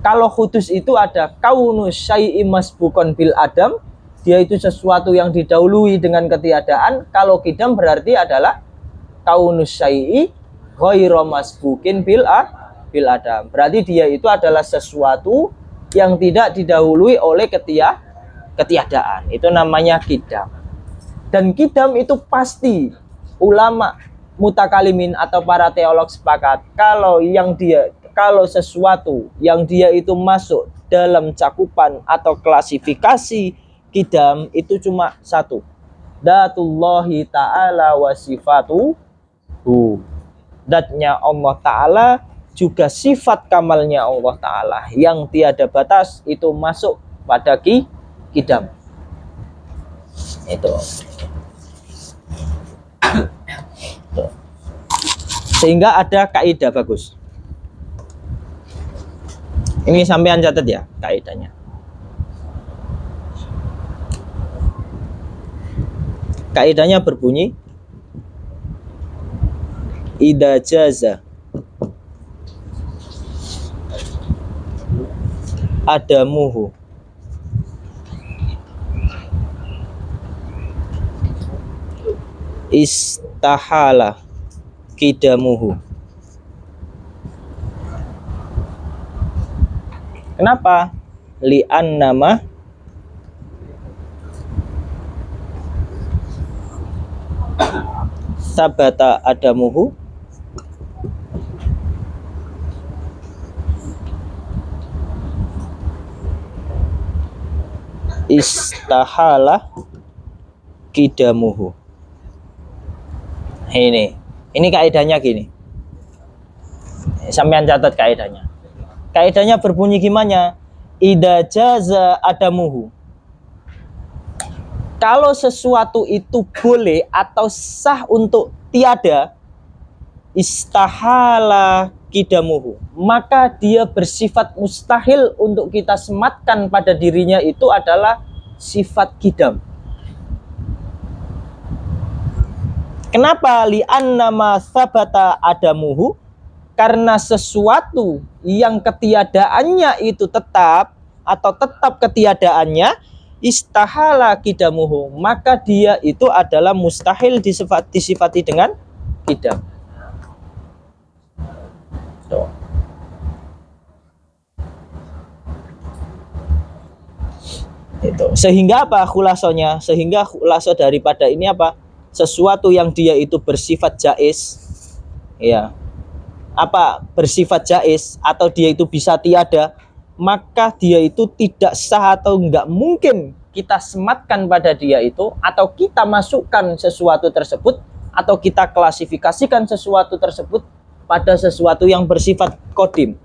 Kalau hudus itu ada kaunus syai'i masbuqan bil adam, dia itu sesuatu yang didahului dengan ketiadaan. Kalau qidam berarti adalah kaunus syai'i ghairu masbuqin bil adam. Berarti dia itu adalah sesuatu yang tidak didahului oleh ketiadaan. Itu namanya qidam. Dan qidam itu pasti ulama mutakalimin atau para teolog sepakat kalau sesuatu yang dia itu masuk dalam cakupan atau klasifikasi qidam itu cuma satu, dzatullahi ta'ala wa sifatuhu. Dzatnya Allah Ta'ala juga sifat kamalnya Allah Ta'ala yang tiada batas itu masuk pada qidam. Itu. Sehingga ada kaidah bagus. Ini sampean catat ya kaidahnya. Kaidahnya berbunyi idza jaza adamuhu istahala qidamuhu. Kenapa? Li'annama sabata adamuhu istahala qidamuhu. Ini kaidahnya gini. Sampean catat kaidahnya. Kaidahnya berbunyi gimana? Idza jaza adamuhu. Kalau sesuatu itu boleh atau sah untuk tiada, istahala kidamuhu, maka dia bersifat mustahil untuk kita sematkan pada dirinya itu adalah sifat kidam. Kenapa? Li'anna ma sabata adamuhu, karena sesuatu yang ketiadaannya itu tetap atau tetap ketiadaannya, istahala kidamuhu, maka dia itu adalah mustahil disifati dengan kidam. Tuh. Itu. Sehingga apa khulasonya? Sehingga khulaso daripada ini apa? Sesuatu yang dia itu bersifat jais, ya, apa bersifat jais atau dia itu bisa tiada, maka dia itu tidak sah atau enggak mungkin kita sematkan pada dia itu, atau kita masukkan sesuatu tersebut, atau kita klasifikasikan sesuatu tersebut pada sesuatu yang bersifat kodim.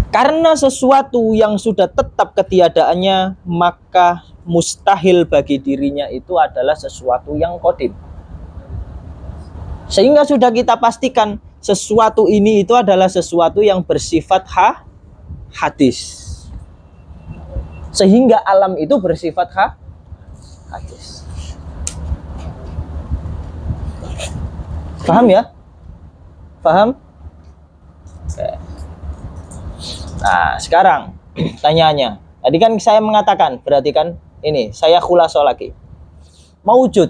Karena sesuatu yang sudah tetap ketiadaannya, maka mustahil bagi dirinya itu adalah sesuatu yang kodim. Sehingga sudah kita pastikan sesuatu ini itu adalah sesuatu yang bersifat hadis. Sehingga alam itu bersifat hadis. Paham ya? Paham? Oke. Nah, sekarang tanyanya. Tadi kan saya mengatakan, berarti kan ini saya khulaso lagi. Maujud,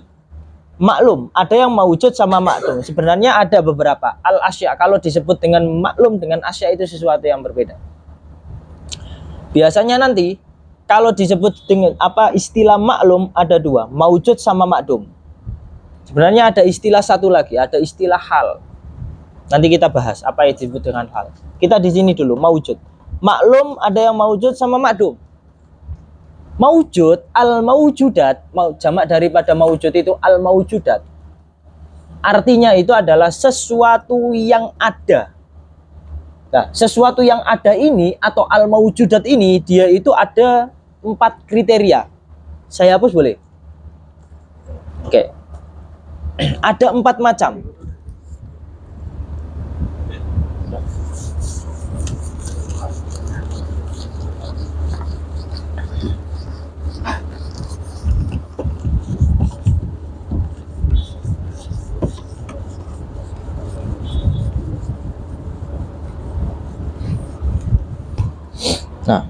maklum, ada yang maujud sama maklum. Sebenarnya ada beberapa. Al-asya, kalau disebut dengan maklum dengan asya itu sesuatu yang berbeda. Biasanya nanti kalau disebut dengan apa istilah maklum ada dua, maujud sama makdum. Sebenarnya ada istilah satu lagi, ada istilah hal. Nanti kita bahas apa yang disebut dengan hal. Kita di sini dulu maujud. Maklum ada yang maujud sama makdum. Maujud, al-maujudat, jamak daripada maujud itu al-maujudat. Artinya itu adalah sesuatu yang ada. Nah, sesuatu yang ada ini atau al-maujudat ini, dia itu ada 4 kriteria. Saya hapus boleh? Oke. Ada 4 macam. Nah,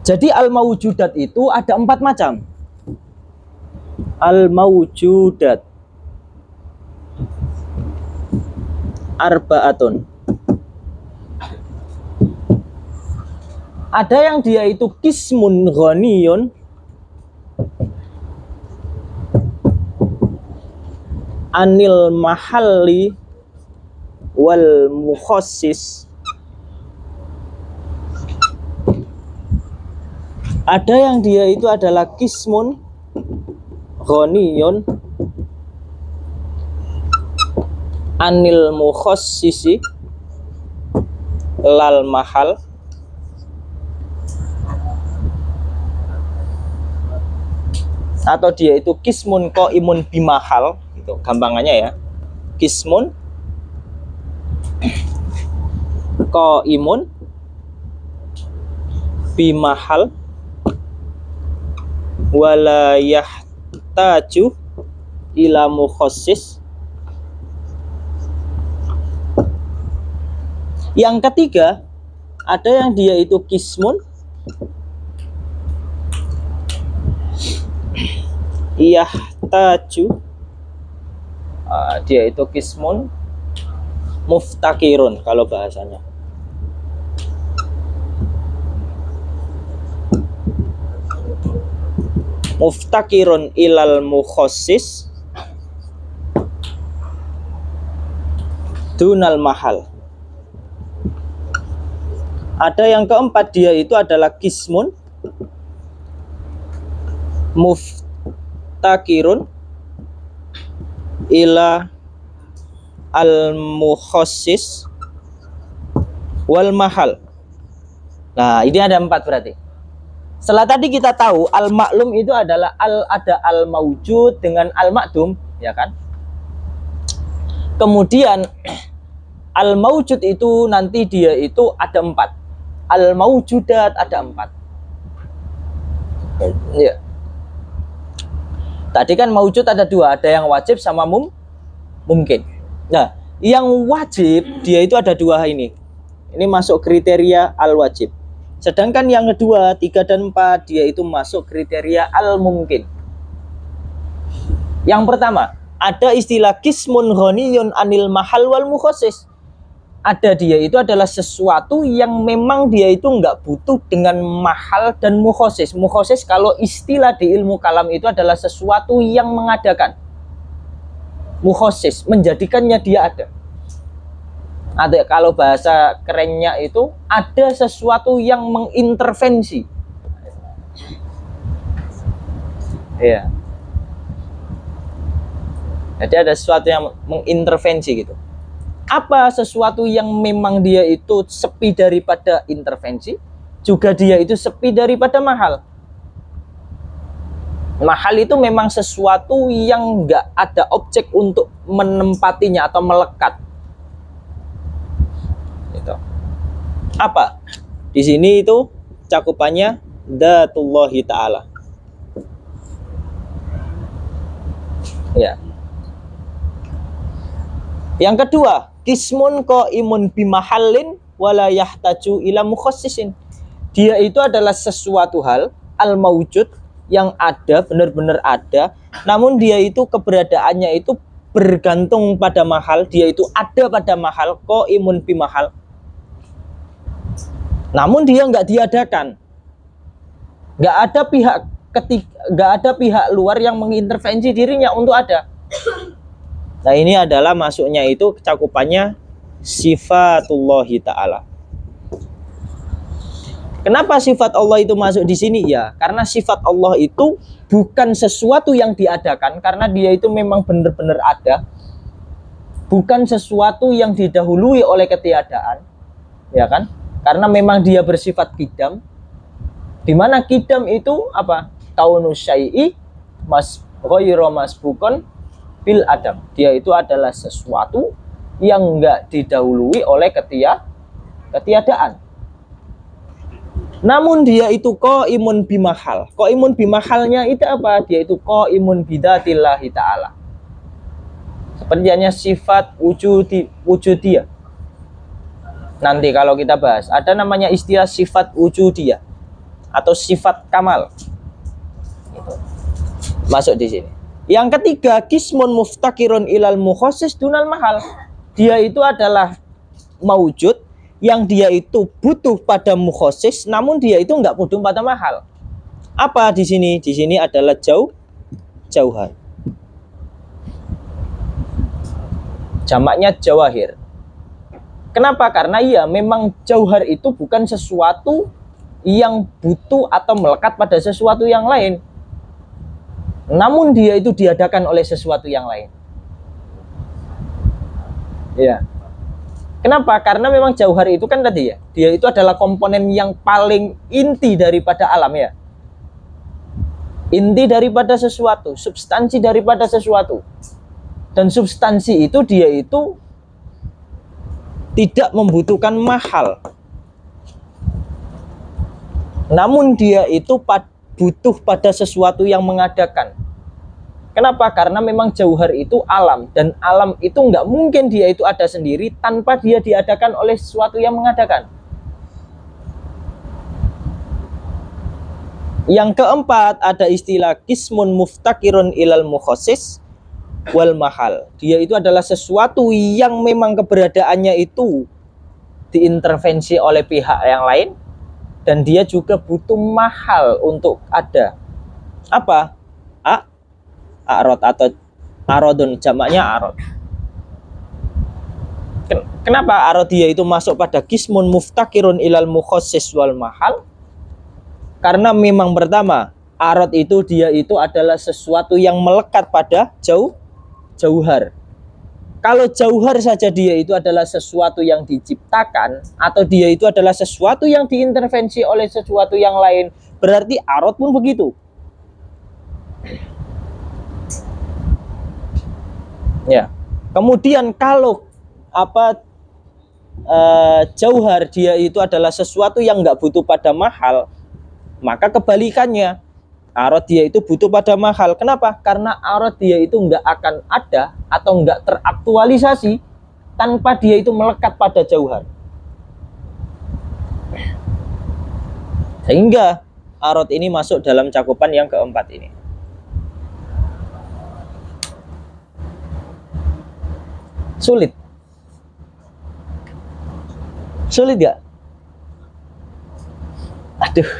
jadi al-maujudat itu ada 4 macam. Al-maujudat arba'atun. Ada yang dia itu kismun ghaniyun, anil mahalli wal mukhassis. Ada yang dia itu adalah kismun ghaniyun anil mukhassisi lal mahal. Atau dia itu kismun qaimun bimahal, itu gampangannya ya. Kismun qaimun bimahal wala yahtaju ila mukhassis. Yang ketiga, ada yang dia itu kismun yahtaju, dia itu kismun muftakirun kalau bahasanya. Muftakirun ilal mukhassis dunal mahal. Ada yang keempat, dia itu adalah kismun muftakirun ila al mukhassis wal mahal. Nah, ini ada 4 berarti. Setelah tadi kita tahu al-maklum itu adalah ada al-maujud dengan al-makdum, ya kan? Kemudian al-maujud itu nanti dia itu ada 4. Al-maujudat ada 4. Ya. Tadi kan maujud ada 2, ada yang wajib sama mungkin. Nah, yang wajib dia itu ada 2 ini. Ini masuk kriteria al-wajib. Sedangkan yang kedua, 3 dan 4, dia itu masuk kriteria al-mungkin. Yang pertama, ada istilah kismun ghaniyun anil mahal wal mukhassis. Ada dia itu adalah sesuatu yang memang dia itu nggak butuh dengan mahal dan mukhassis. Mukhassis kalau istilah di ilmu kalam itu adalah sesuatu yang mengadakan. Mukhassis, menjadikannya dia ada. Ada kalau bahasa kerennya itu ada sesuatu yang mengintervensi. Iya. Jadi ada sesuatu yang mengintervensi gitu. Apa sesuatu yang memang dia itu sepi daripada intervensi, juga dia itu sepi daripada mahal. Mahal itu memang sesuatu yang nggak ada objek untuk menempatinya atau melekat. Gitu. Apa? Di sini itu cakupannya dzatullahi ta'ala. Ya. Yang kedua, kismun qaimun bimahallin wala yahtaju ila mukhassisin. Dia itu adalah sesuatu hal al-maujud yang ada, benar-benar ada, namun dia itu keberadaannya itu bergantung pada mahal, dia itu ada pada mahal, qaimun bimahal. Namun dia nggak diadakan. Nggak ada pihak luar yang mengintervensi dirinya untuk ada. Nah, ini adalah masuknya itu cakupannya sifatullahi ta'ala. Kenapa sifat Allah itu masuk di sini? Ya, karena sifat Allah itu bukan sesuatu yang diadakan, karena dia itu memang benar-benar ada. Bukan sesuatu yang didahului oleh ketiadaan, ya kan? Karena memang dia bersifat qidam. Di mana qidam itu apa? Kaunus syai'i ghairu masbukun bil adam. Dia itu adalah sesuatu yang enggak didahului oleh ketiadaan. Namun dia itu qaimun bimahal. Qaimun bimahalnya itu apa? Dia itu qaimun bidzatillahi ta'ala. Sepertinya sifat wujudiyah. Nanti kalau kita bahas, ada namanya istilah sifat wujudiyah atau sifat kamal. Masuk di sini. Yang ketiga, kismun muftakirun ilal mukhassis dunal mahal. Dia itu adalah maujud yang dia itu butuh pada mukhassis, namun dia itu nggak butuh pada mahal. Apa di sini? Di sini adalah jauhar. Jamaknya jawahir. Kenapa? Karena ya memang jauhar itu bukan sesuatu yang butuh atau melekat pada sesuatu yang lain. Namun dia itu diadakan oleh sesuatu yang lain. Ya. Kenapa? Karena memang jauhar itu kan tadi ya, dia itu adalah komponen yang paling inti daripada alam ya. Inti daripada sesuatu, substansi daripada sesuatu. Dan substansi itu dia itu tidak membutuhkan mahal. Namun dia itu butuh pada sesuatu yang mengadakan. Kenapa? Karena memang jauhar itu alam, dan alam itu nggak mungkin dia itu ada sendiri tanpa dia diadakan oleh sesuatu yang mengadakan. Yang keempat, ada istilah kismun muftakirun ilal mukhassis wal mahal. Dia itu adalah sesuatu yang memang keberadaannya itu diintervensi oleh pihak yang lain, dan dia juga butuh mahal untuk ada. Apa? Arod atau arodun, jamaknya arod. Kenapa arod dia itu masuk pada kismun muftakirun ilal mukhassis wal mahal? Karena memang pertama, arod itu dia itu adalah sesuatu yang melekat pada jauhar. Kalau jauhar saja dia itu adalah sesuatu yang diciptakan atau dia itu adalah sesuatu yang diintervensi oleh sesuatu yang lain, berarti arot pun begitu. Ya. Kemudian kalau jauhar dia itu adalah sesuatu yang nggak butuh pada mahal, maka kebalikannya, arot dia itu butuh pada mahal. Kenapa? Karena arot dia itu nggak akan ada atau nggak teraktualisasi tanpa dia itu melekat pada jauhar. Sehingga arot ini masuk dalam cakupan yang keempat ini. Sulit. Sulit gak? Aduh.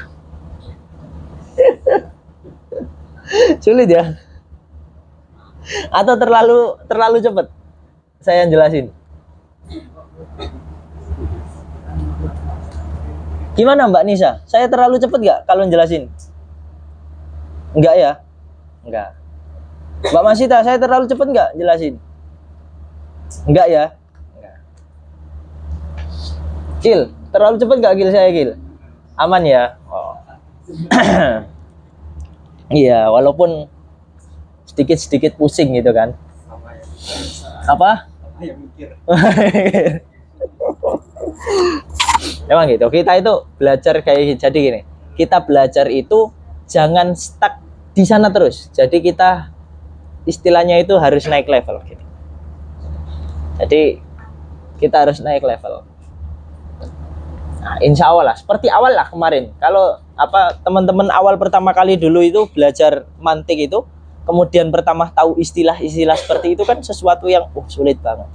Sulit ya? Atau terlalu cepat saya jelasin? Gimana Mbak Nisa? Saya terlalu cepat gak kalau jelasin? Enggak ya? Enggak. Mbak Masita, saya terlalu cepat gak jelasin? Enggak ya? Enggak. Gil, terlalu cepat gak Gil saya Gil? Aman ya? Oh. Iya, walaupun sedikit-sedikit pusing gitu kan. Apa? Emang gitu. Kita itu belajar kayak jadi gini. Kita belajar itu jangan stuck di sana terus. Jadi kita istilahnya itu harus naik level gitu. Jadi kita harus naik level. Nah, insya Allah lah, seperti awal lah kemarin. Kalau teman-teman awal pertama kali dulu itu belajar mantik itu, kemudian pertama tahu istilah-istilah seperti itu kan sesuatu yang sulit banget.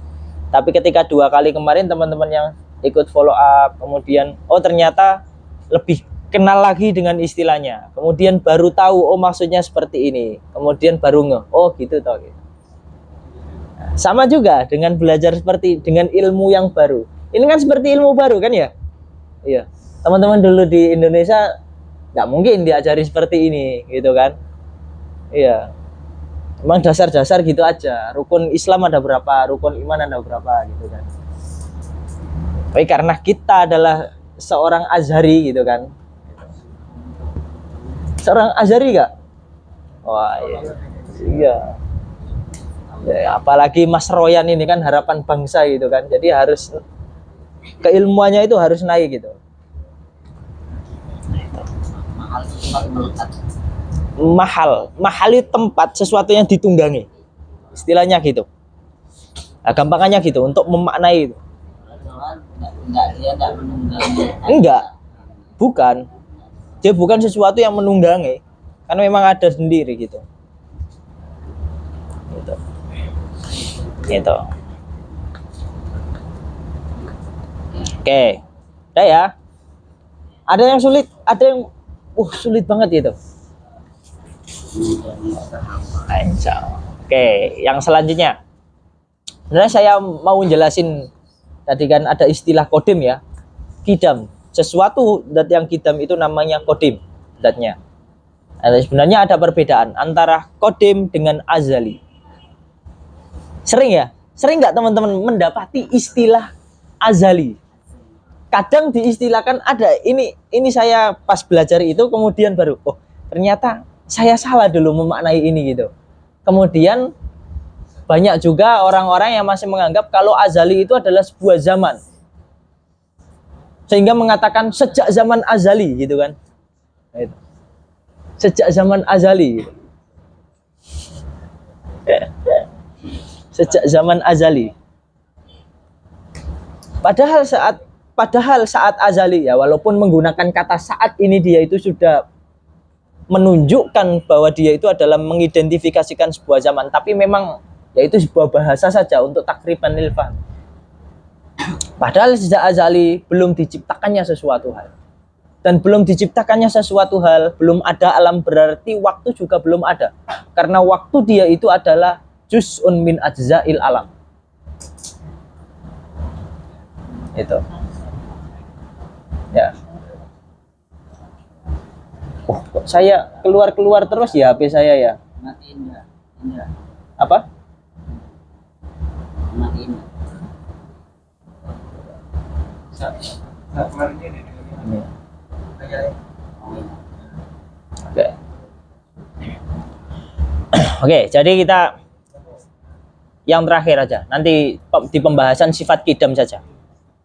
Tapi ketika 2 kali kemarin teman-teman yang ikut follow up, kemudian ternyata lebih kenal lagi dengan istilahnya. Kemudian baru tahu maksudnya seperti ini. Kemudian baru gitu toh. Nah, sama juga dengan belajar seperti dengan ilmu yang baru. Ini kan seperti ilmu baru kan ya? Iya, teman-teman dulu di Indonesia nggak mungkin diajari seperti ini, gitu kan? Iya, emang dasar-dasar gitu aja. Rukun Islam ada berapa, rukun iman ada berapa, gitu kan? Tapi karena kita adalah seorang Azhari, gitu kan? Seorang Azhari nggak? Wah, iya. Ya, apalagi Mas Royan ini kan harapan bangsa, gitu kan? Jadi harus keilmuannya itu harus naik gitu. Mahal itu tempat sesuatu yang ditunggangi, istilahnya gitu. Nah, gampangannya gitu untuk memaknai itu. Enggak, bukan. Dia bukan sesuatu yang menunggangi, karena memang ada sendiri gitu. Gitu. Oke, udah ya. Ada yang sulit, ada yang sulit banget gitu. Oke, yang selanjutnya. Sebenarnya saya mau jelasin tadi kan ada istilah kodim ya, kidam. Sesuatu dat yang kidam itu namanya kodim datnya. Nah, sebenarnya ada perbedaan antara kodim dengan azali. Sering nggak teman-teman mendapati istilah azali? Kadang diistilahkan ada ini saya pas belajar itu kemudian baru ternyata saya salah dulu memaknai ini gitu. Kemudian banyak juga orang-orang yang masih menganggap kalau azali itu adalah sebuah zaman, sehingga mengatakan sejak zaman azali gitu kan. Sejak zaman azali gitu. Sejak zaman azali. Padahal saat azali ya, walaupun menggunakan kata saat ini dia itu sudah menunjukkan bahwa dia itu adalah mengidentifikasikan sebuah zaman, tapi memang yaitu sebuah bahasa saja untuk takriban lil fahm. Padahal sejak azali belum diciptakannya sesuatu hal. Dan belum diciptakannya sesuatu hal, belum ada alam, berarti waktu juga belum ada. Karena waktu dia itu adalah juz'un min ajza'il alam. Itu. Ya. Kok saya keluar terus ya HP saya ya? Matiin ya. Apa? ini. Kemarin ini. Ini. Oh, Oke. Oke, jadi kita yang terakhir aja. Nanti di pembahasan sifat kidam saja.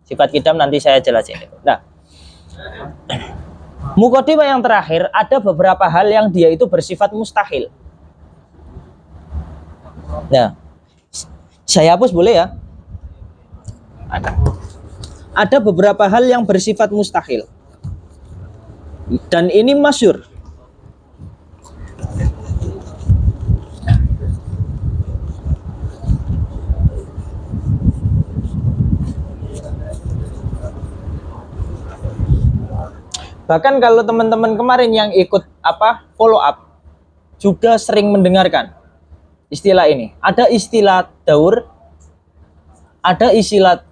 Sifat kidam nanti saya jelasin. Nah, mukodimah yang terakhir ada beberapa hal yang dia itu bersifat mustahil. Nah, saya hapus boleh ya? Ada beberapa hal yang bersifat mustahil. Dan ini masyhur. Bahkan kalau teman-teman kemarin yang ikut follow up juga sering mendengarkan istilah ini. Ada istilah daur, ada istilah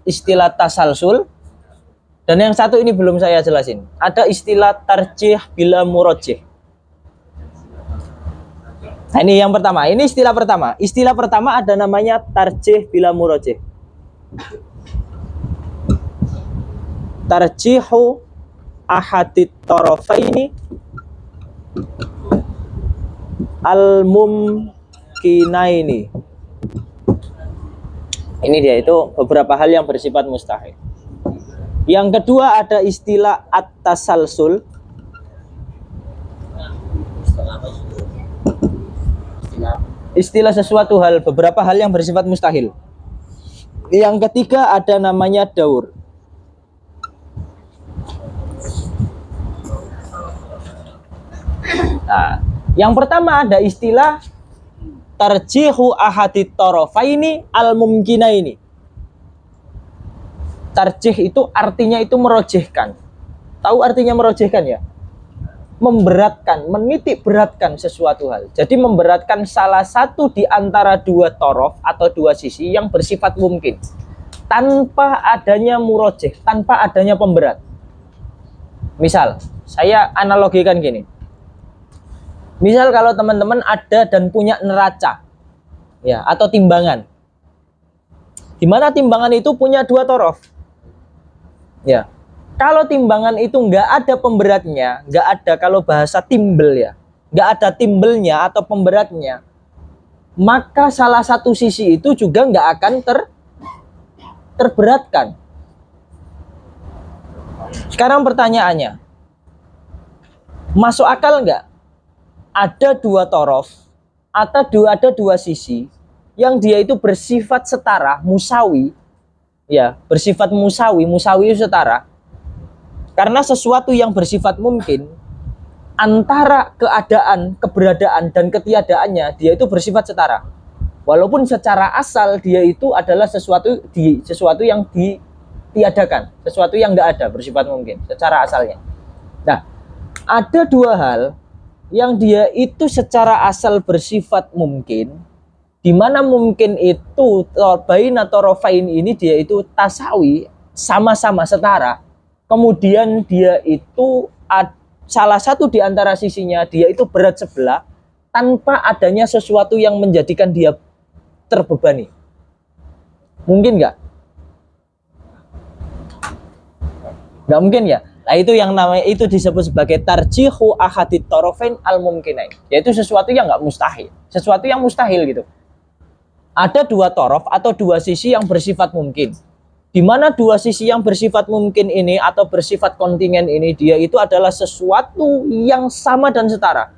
tasalsul, dan yang satu ini belum saya jelasin. Ada istilah tarjih bila murajjih. Nah, ini yang pertama. Ini istilah pertama. Istilah pertama ada namanya tarjih bila murajjih. Tarjihu ahadit tarafaini al-mumkinaini. Ini dia, itu beberapa hal yang bersifat mustahil. Yang kedua ada istilah at-tasalsul. Istilah sesuatu hal, beberapa hal yang bersifat mustahil. Yang ketiga ada namanya daur. Nah, yang pertama ada istilah tarjihu ahadit tarafaini al-mumkinaini. Tarjih itu artinya itu merojihkan. Tahu artinya merojihkan ya? Memberatkan, menitik beratkan sesuatu hal. Jadi memberatkan salah satu di antara dua torof atau dua sisi yang bersifat mungkin. Tanpa adanya murojih, tanpa adanya pemberat. Misal, saya analogikan gini. Misal kalau teman-teman ada dan punya neraca, ya, atau timbangan, di mana timbangan itu punya dua torof, ya. Kalau timbangan itu nggak ada pemberatnya, nggak ada, kalau bahasa timbel ya, nggak ada timbelnya atau pemberatnya, maka salah satu sisi itu juga nggak akan terberatkan. Sekarang pertanyaannya, masuk akal nggak? Ada dua torof atau ada dua sisi yang dia itu bersifat setara, musawi, ya, bersifat musawi itu setara. Karena sesuatu yang bersifat mungkin antara keadaan, keberadaan dan ketiadaannya dia itu bersifat setara. Walaupun secara asal dia itu adalah sesuatu yang ditiadakan, sesuatu yang nggak ada, bersifat mungkin secara asalnya. Nah, ada dua hal yang dia itu secara asal bersifat mungkin, di mana mungkin itu baina tarafain ini dia itu tasawi, sama-sama setara. Kemudian dia itu salah satu di antara sisinya dia itu berat sebelah tanpa adanya sesuatu yang menjadikan dia terbebani. Mungkin nggak? Nggak mungkin ya? Nah, itu yang namanya itu disebut sebagai tarjihu ahadit tarafain al-mumkinain. Yaitu sesuatu yang nggak mustahil. Sesuatu yang mustahil gitu. Ada dua torof atau dua sisi yang bersifat mungkin. Di mana dua sisi yang bersifat mungkin ini atau bersifat kontingen ini dia itu adalah sesuatu yang sama dan setara.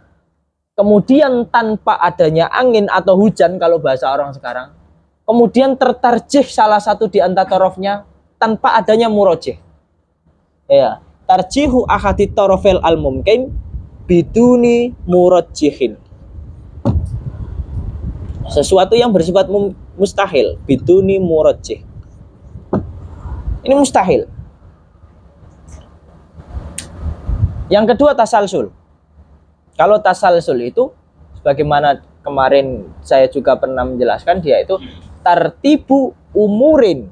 Kemudian tanpa adanya angin atau hujan kalau bahasa orang sekarang. Kemudian tertarjih salah satu di antara tarofnya tanpa adanya murojih. Ya, tarjihu ahadit tarafil al-mumkin biduni murajjihin. Sesuatu yang bersifat mustahil biduni murajjih. Ini mustahil. Yang kedua tasalsul. Kalau tasalsul itu sebagaimana kemarin saya juga pernah menjelaskan, dia itu tartibu umurin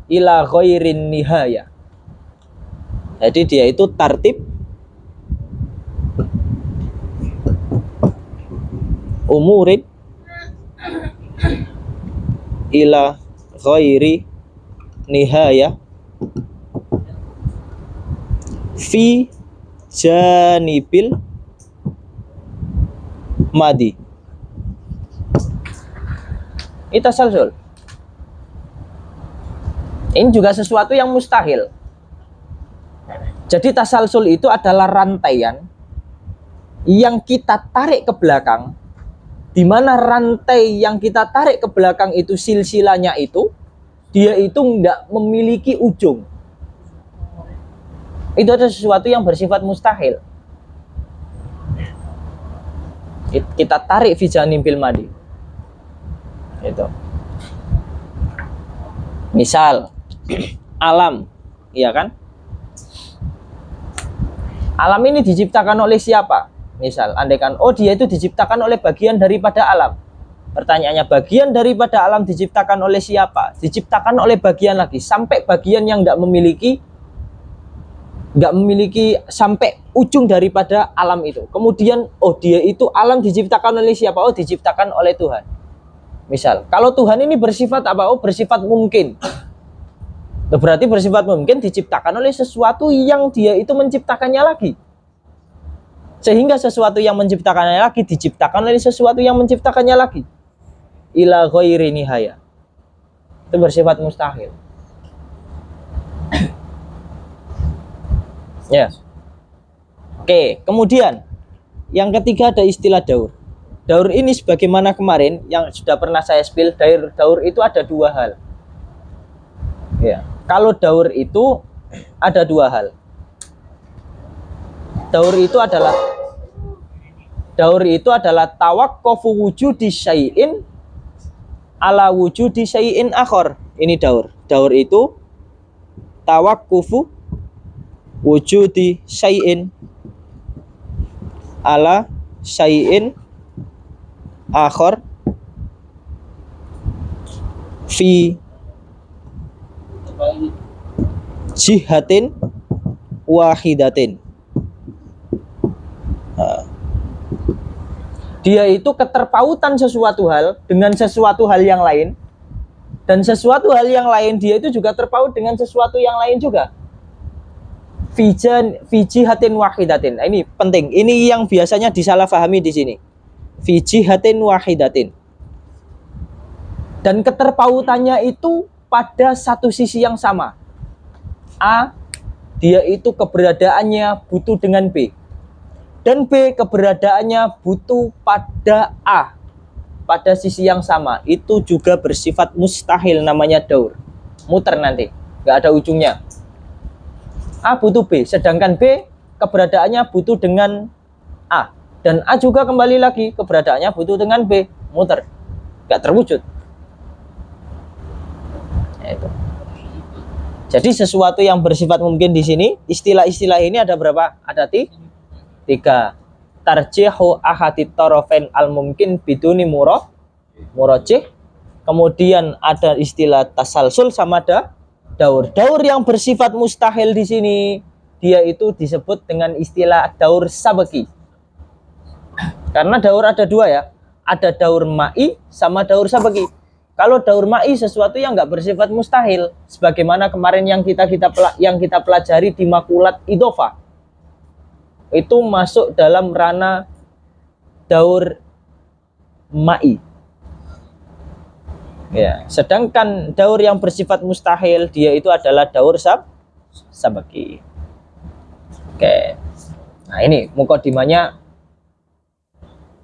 ila ghairin nihaya. Jadi dia itu tartib umurin ila ghairi nihaya fi janibil madi. Itu tasalsul. Ini juga sesuatu yang mustahil. Jadi tasalsul itu adalah rantaian yang kita tarik ke belakang, di mana rantai yang kita tarik ke belakang itu silsilanya itu, dia itu nggak memiliki ujung. Itu ada sesuatu yang bersifat mustahil. Kita tarik fi janibil madi. Itu. Misal alam, iya kan? Alam ini diciptakan oleh siapa? Misal, andaikan, oh dia itu diciptakan oleh bagian daripada alam. Pertanyaannya, bagian daripada alam diciptakan oleh siapa? Diciptakan oleh bagian lagi, sampai bagian yang nggak memiliki sampai ujung daripada alam itu. Kemudian, oh dia itu alam diciptakan oleh siapa? Oh diciptakan oleh Tuhan. Misal, kalau Tuhan ini bersifat apa? Oh bersifat mungkin. Berarti bersifat mungkin diciptakan oleh sesuatu yang dia itu menciptakannya lagi. Sehingga sesuatu yang menciptakannya lagi diciptakan oleh sesuatu yang menciptakannya lagi. Ila ghairi nihaya. Itu bersifat mustahil. Ya. Oke, kemudian yang ketiga ada istilah daur. Daur ini sebagaimana kemarin yang sudah pernah saya spill, daur itu ada dua hal. Ya. Kalau daur itu ada dua hal. Daur itu adalah tawakkufu wujudi syai'in ala wujudi syai'in akhar. Ini daur. Daur itu tawakkufu wujudi syai'in ala syai'in akhar fi jihatin wahidatin. Dia itu keterpautan sesuatu hal dengan sesuatu hal yang lain, dan sesuatu hal yang lain dia itu juga terpaut dengan sesuatu yang lain juga. Fi jihatin wahidatin. Nah, ini penting. Ini yang biasanya disalahpahami di sini. Fi jihatin wahidatin. Dan keterpautannya itu pada satu sisi yang sama. A, dia itu keberadaannya butuh dengan B. Dan B, keberadaannya butuh pada A. Pada sisi yang sama. Itu juga bersifat mustahil, namanya daur. Muter nanti, nggak ada ujungnya. A butuh B, sedangkan B keberadaannya butuh dengan A. Dan A juga kembali lagi, keberadaannya butuh dengan B. Muter, nggak terwujud. Itu. Jadi sesuatu yang bersifat mungkin di sini, istilah-istilah ini ada berapa? Ada tiga. Tarjihu ahadit tarafain al mungkin biduni murajih. Kemudian ada istilah tasalsul sama ada daur. Daur yang bersifat mustahil di sini, dia itu disebut dengan istilah daur sabaki. Karena daur ada dua ya. Ada daur ma'i sama daur sabaki. Kalau daur ma'i sesuatu yang nggak bersifat mustahil, sebagaimana kemarin yang kita pelajari di makulat idhofah, itu masuk dalam ranah daur ma'i. Ya, sedangkan daur yang bersifat mustahil dia itu adalah daur sabaki. Oke. Nah, ini mukadimahnya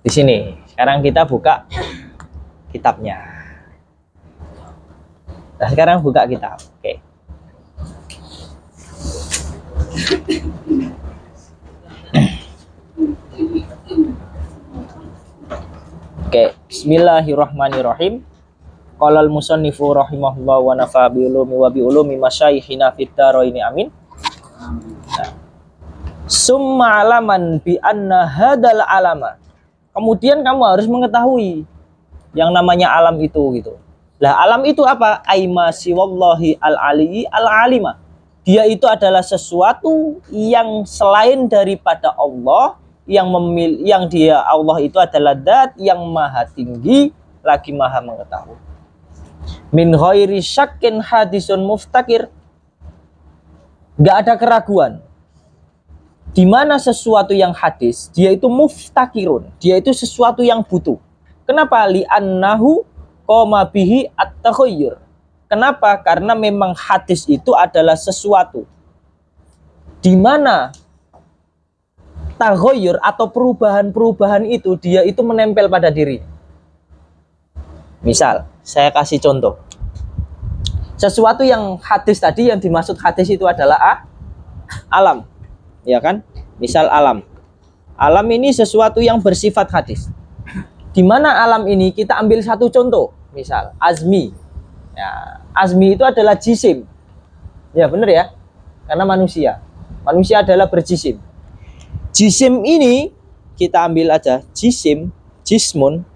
di sini. Sekarang kita buka kitabnya. Nah, sekarang buka kitab. Oke. Oke, bismillahirrahmanirrahim. Qala al-musannifu rahimahullah wa nafa bi ulumi wa bi ulumi masyayikhina fid dharaini amin. Nah. Summa alaman bi anna hadal alama. Kemudian kamu harus mengetahui yang namanya alam itu gitu. Lah alam itu apa? Aima siwallahi al-ali al-alima. Dia itu adalah sesuatu yang selain daripada Allah, yang dia Allah itu adalah zat yang maha tinggi lagi maha mengetahui. Min ghairi syakkin hadisun muftakir. Nggak ada keraguan. Di mana sesuatu yang hadis, dia itu muftakirun, dia itu sesuatu yang butuh. Kenapa? Li'annahu qoma bihi at-takhayyur. Kenapa? Karena memang hadis itu adalah sesuatu di mana taghayyur atau perubahan-perubahan itu dia itu menempel pada diri. Misal, saya kasih contoh. Sesuatu yang hadis tadi, yang dimaksud hadis itu adalah alam. Ya kan? Misal alam. Alam ini sesuatu yang bersifat hadis. Di mana alam ini kita ambil satu contoh. Misal azmi. Ya, azmi itu adalah jisim. Ya benar ya? Karena manusia. Manusia adalah berjisim. Jisim ini kita ambil aja jisim, jismun.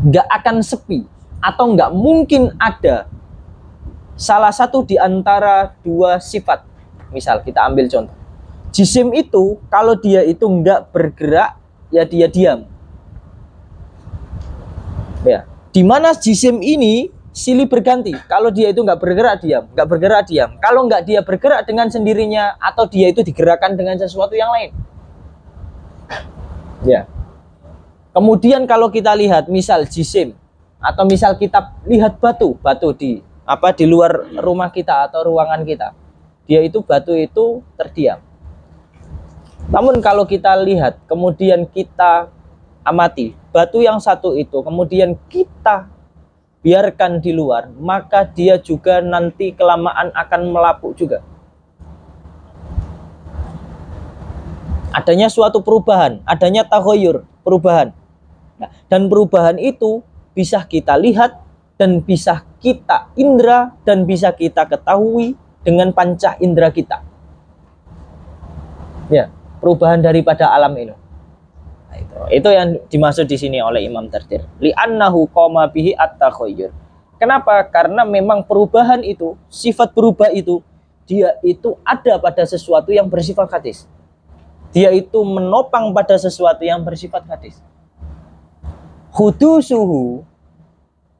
Nggak akan sepi atau nggak mungkin ada salah satu di antara dua sifat. Misal kita ambil contoh, jisim itu kalau dia itu nggak bergerak, ya dia diam. Ya, di mana jisim ini silih berganti. Kalau dia itu nggak bergerak diam, nggak bergerak diam. Kalau nggak dia bergerak dengan sendirinya atau dia itu digerakkan dengan sesuatu yang lain. Ya. Kemudian kalau kita lihat misal jisim atau misal kita lihat batu di luar rumah kita atau ruangan kita. Dia itu batu itu terdiam. Namun kalau kita lihat kemudian kita amati batu yang satu itu kemudian kita biarkan di luar, maka dia juga nanti kelamaan akan melapuk juga. Adanya suatu perubahan, adanya taghayyur, perubahan. Nah, dan perubahan itu bisa kita lihat dan bisa kita indra dan bisa kita ketahui dengan panca indra kita. Ya, perubahan daripada alam ini. Nah, itu yang dimaksud di sini oleh Imam Dardir. Li'annahu qoma bihi at-takhayyur. Kenapa? Karena memang perubahan itu, sifat berubah itu, dia itu ada pada sesuatu yang bersifat hadis. Dia itu menopang pada sesuatu yang bersifat hadis. Hudusuhu,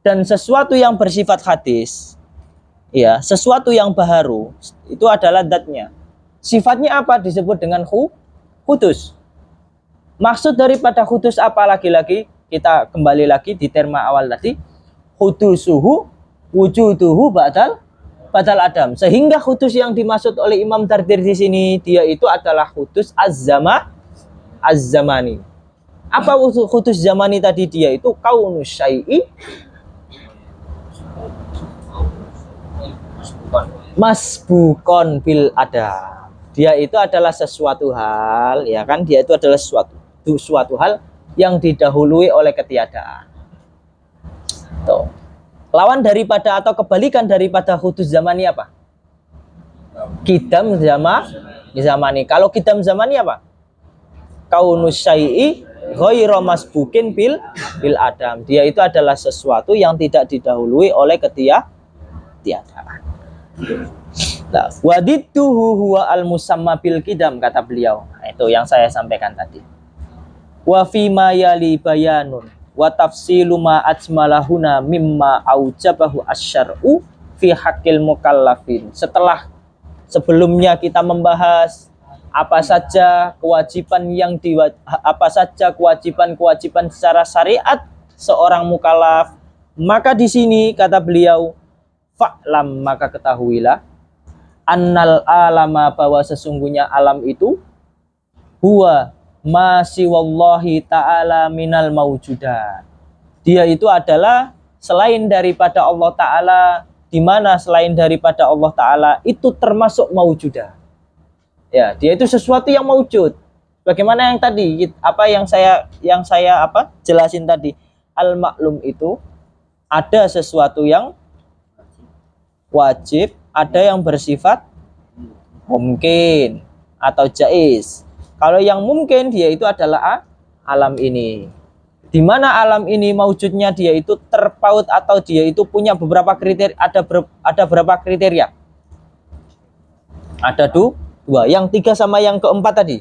dan sesuatu yang bersifat hadis, ya, sesuatu yang baharu, itu adalah datnya. Sifatnya apa? Disebut dengan hudus. Maksud daripada hudus apa lagi-lagi? Kita kembali lagi di terma awal tadi. Hudusuhu wujuduhu badal adam. Sehingga hudus yang dimaksud oleh Imam Dardir di sini, dia itu adalah hudus az-zamani. Apa hudus zamani tadi? Dia itu kaunus syai'i masbukon bil ada. Dia itu adalah sesuatu hal, ya kan? Dia itu adalah suatu hal yang didahului oleh ketiadaan. Tuh. Lawan daripada atau kebalikan daripada hudus zamani apa? Kidam zamani. Kalau kidam zamani apa? Kaunus syai'i ghairu masbukin bil adam. Dia itu adalah sesuatu yang tidak didahului oleh ketiadaan. Nah, wadidtuhu huwa al-musamma bil kidam, kata beliau. Nah, itu yang saya sampaikan tadi. Wa fi ma yali bayanun wa tafsilu ma ajmalahuna mimma aujabahu asy-syar'u fi haqqil mukallafin. Sebelumnya kita membahas apa saja kewajiban secara syariat seorang mukallaf, maka di sini kata beliau, fa'lam, maka ketahuilah, annal alama, bahwa sesungguhnya alam itu huwa ma siwallahi ta'ala minal mawjudat. Dia itu adalah selain daripada Allah Ta'ala, di mana selain daripada Allah Ta'ala itu termasuk mawjudah. Ya, dia itu sesuatu yang mawjud. Bagaimana yang tadi, apa yang saya jelasin tadi, al-maklum itu ada sesuatu yang wajib, ada yang bersifat mungkin atau jaiz. Kalau yang mungkin dia itu adalah alam ini. Di mana alam ini mawujudnya dia itu terpaut atau dia itu punya beberapa kriteria, ada berapa kriteria? Ada dua, yang tiga sama yang keempat tadi.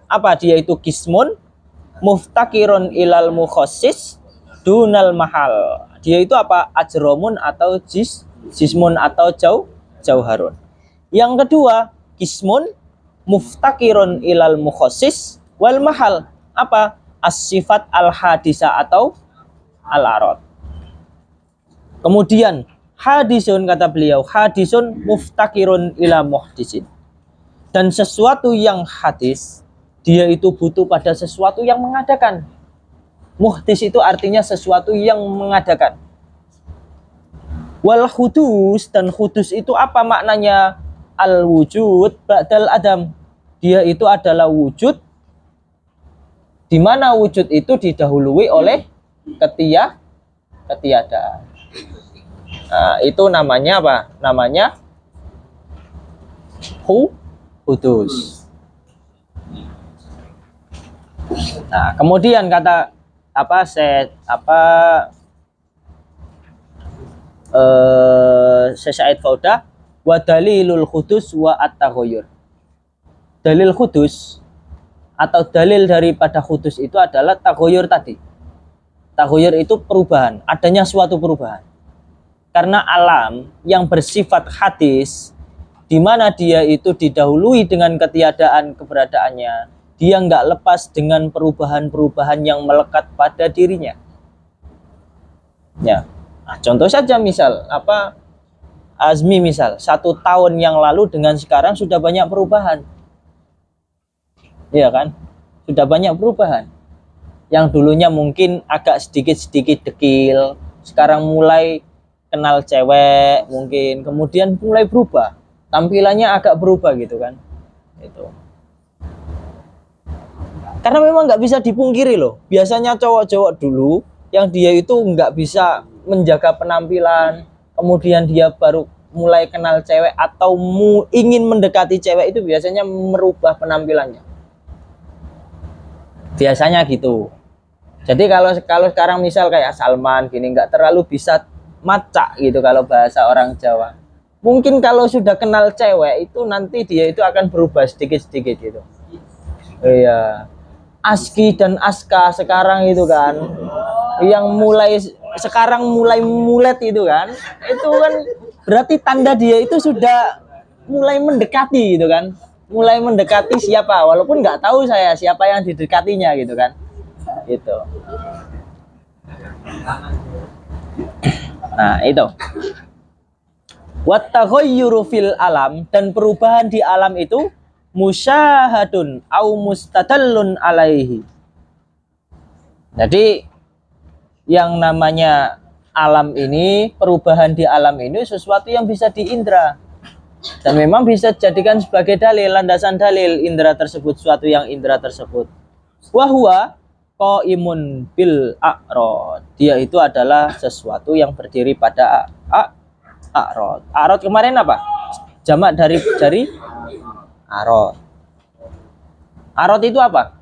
Apa? Dia itu kismun muftakirun ilal mukhassis dunal mahal. Dia itu apa? Ajromun atau jismun atau jauharun. Yang kedua, kismun muftakirun ilal mukhassis wal mahal. Apa? As-sifat al-hadisa atau al-arad. Kemudian hadisun, kata beliau, hadisun muftakirun ila muhdisin. Dan sesuatu yang hadis, dia itu butuh pada sesuatu yang mengadakan. Muhdis itu artinya sesuatu yang mengadakan. Wal khudus, dan khudus itu apa maknanya? Al wujud ba'dal adam. Dia itu adalah wujud di mana wujud itu didahului oleh ketiadaan. Nah, itu namanya apa? Namanya hudus. Nah, kemudian kata Syekh Faudah, wa dalilul hudus wa at-taghayyur. Dalil hudus atau dalil daripada hudus itu adalah taghayyur tadi. Taghayyur itu perubahan, adanya suatu perubahan. Karena alam yang bersifat hadis, di mana dia itu didahului dengan ketiadaan keberadaannya, dia nggak lepas dengan perubahan-perubahan yang melekat pada dirinya. Ya, nah, contoh saja misal Azmi misal 1 tahun yang lalu dengan sekarang sudah banyak perubahan, ya kan? Sudah banyak perubahan. Yang dulunya mungkin agak sedikit dekil, sekarang mulai kenal cewek mungkin, kemudian mulai berubah, tampilannya agak berubah gitu kan. Itu karena memang nggak bisa dipungkiri loh, biasanya cowok-cowok dulu yang dia itu nggak bisa menjaga penampilan, kemudian dia baru mulai kenal cewek atau ingin mendekati cewek itu biasanya merubah penampilannya, biasanya gitu. Jadi kalau sekarang misal kayak Salman gini, nggak terlalu bisa macak gitu kalau bahasa orang Jawa. Mungkin kalau sudah kenal cewek itu nanti dia itu akan berubah sedikit-sedikit gitu. Iya. Aski dan Aska sekarang itu kan, yang sekarang mulai mulet itu kan, itu kan berarti tanda dia itu sudah mulai mendekati gitu kan, mulai mendekati siapa, walaupun nggak tahu saya siapa yang didekatinya gitu kan, itu. Nah itu. Wat taghayyuru fil alam, dan perubahan di alam itu musyahadun au mustadallun alaihi. Jadi yang namanya alam ini, perubahan di alam ini sesuatu yang bisa diindra dan memang bisa dijadikan sebagai dalil, landasan dalil indra tersebut, suatu yang indra tersebut. Wahwa qaimun bil a'rad, dia itu adalah sesuatu yang berdiri pada a'rad. A'rad kemarin apa? Jamak dari arad. Arad itu apa?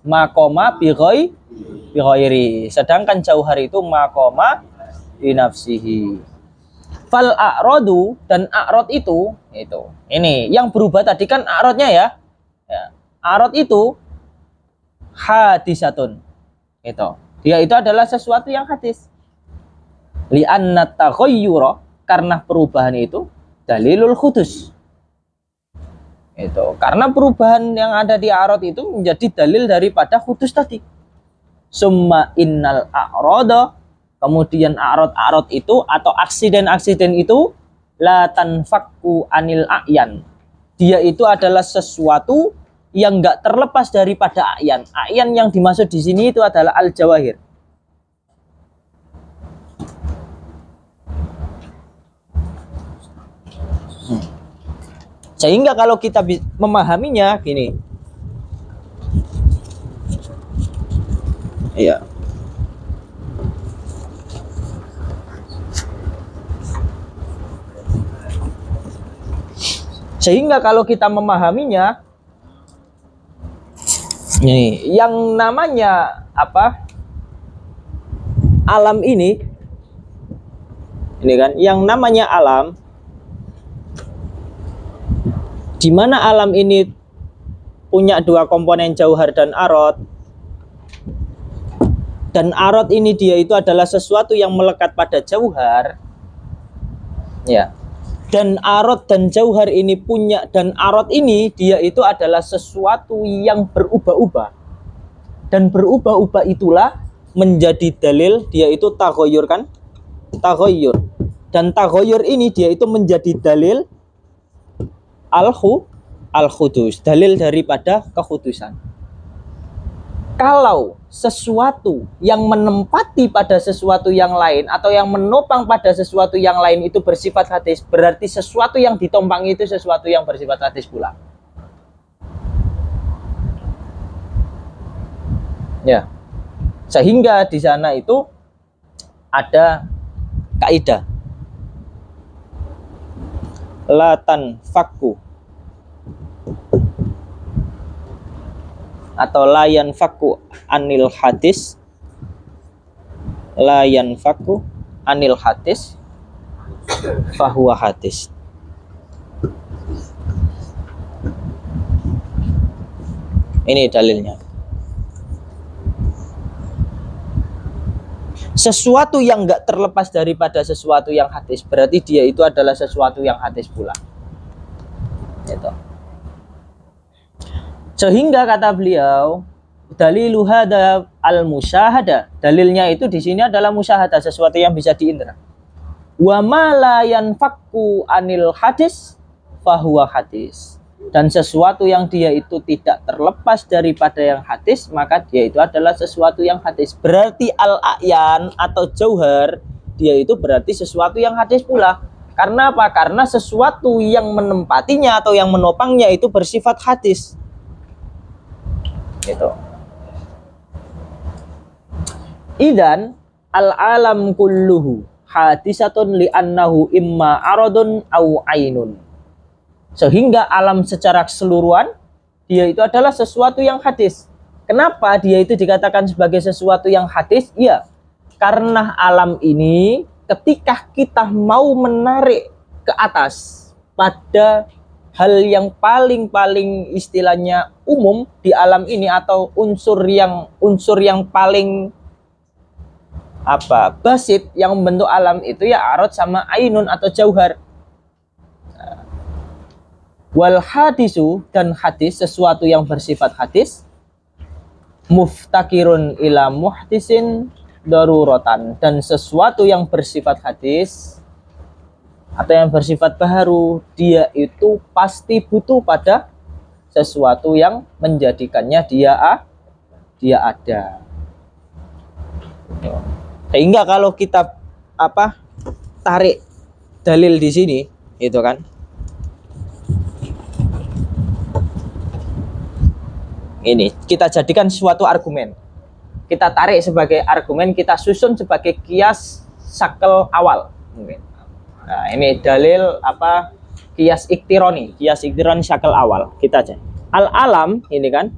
Makoma bighairi. Sedangkan jauhar itu makoma binafsihi. Fal a'radu, dan a'rad itu. Ini yang berubah tadi kan a'radnya ya. A'rad itu hadisatun. Dia itu adalah sesuatu yang hadis. Li'anna taghayyura, karena perubahan itu dalilul khudus. Karena perubahan yang ada di a'rad itu menjadi dalil daripada khudus tadi. Summa innal a'rada, kemudian a'rad itu atau aksiden itu la tanfakku anil a'yan. Dia itu adalah sesuatu yang enggak terlepas daripada a'yan. A'yan yang dimaksud di sini itu adalah al-jawahir. Sehingga kalau kita memahaminya gini. Iya. Sehingga kalau kita memahaminya, nih, yang namanya alam ini kan, yang namanya alam, di mana alam ini punya 2 komponen, jauhar dan a'rad. dan arad ini dia itu adalah sesuatu yang melekat pada jauhar, ya. Dan arad dan jauhar ini punya, dan arad ini dia itu adalah sesuatu yang berubah-ubah, dan berubah-ubah itulah menjadi dalil dia itu taghayyur kan, taghayyur, dan taghayyur ini dia itu menjadi dalil al-khudus, dalil daripada kekhudusan. Kalau sesuatu yang menempati pada sesuatu yang lain atau yang menopang pada sesuatu yang lain itu bersifat hadis, berarti sesuatu yang ditompangi itu sesuatu yang bersifat hadis pula. Ya. Sehingga di sana itu ada kaidah la tanfaku atau la yanfaku anil hadis, la yanfaku anil hadis fahuwa hadis. Ini dalilnya. Sesuatu yang enggak terlepas daripada sesuatu yang hadis, berarti dia itu adalah sesuatu yang hadis pula. Gitu. Sehingga kata beliau, dalilu hada al-musyahada, dalilnya itu di sini adalah musyahadah, sesuatu yang bisa diindra. Wa ma la yanfaku anil hadis fahuwa hadis. Dan sesuatu yang dia itu tidak terlepas daripada yang hadis, maka dia itu adalah sesuatu yang hadis. Berarti al-a'yan atau jauhar, dia itu berarti sesuatu yang hadis pula. Karena apa? Karena sesuatu yang menempatinya atau yang menopangnya itu bersifat hadis. Gitu. Idan al-alam kulluhu hadisatun li'annahu imma aradun au ainun. Sehingga alam secara keseluruhan dia itu adalah sesuatu yang hadis. Kenapa dia itu dikatakan sebagai sesuatu yang hadis? Ya, karena alam ini ketika kita mau menarik ke atas pada hal yang paling istilahnya umum di alam ini, atau unsur yang paling basit yang membentuk alam itu ya arad sama ainun atau jauhar. Wal hadisu, dan hadis sesuatu yang bersifat hadis, muftakirun ila muhdisin daruratan, dan sesuatu yang bersifat hadis atau yang bersifat baharu, dia itu pasti butuh pada sesuatu yang menjadikannya dia ada. Sehingga kalau kita tarik dalil di sini, itu kan, ini kita jadikan suatu argumen, kita tarik sebagai argumen, kita susun sebagai kias sakel awal mungkin. Nah, ini dalil kias iktironi syakal awal. Kita aja. Al-alam ini kan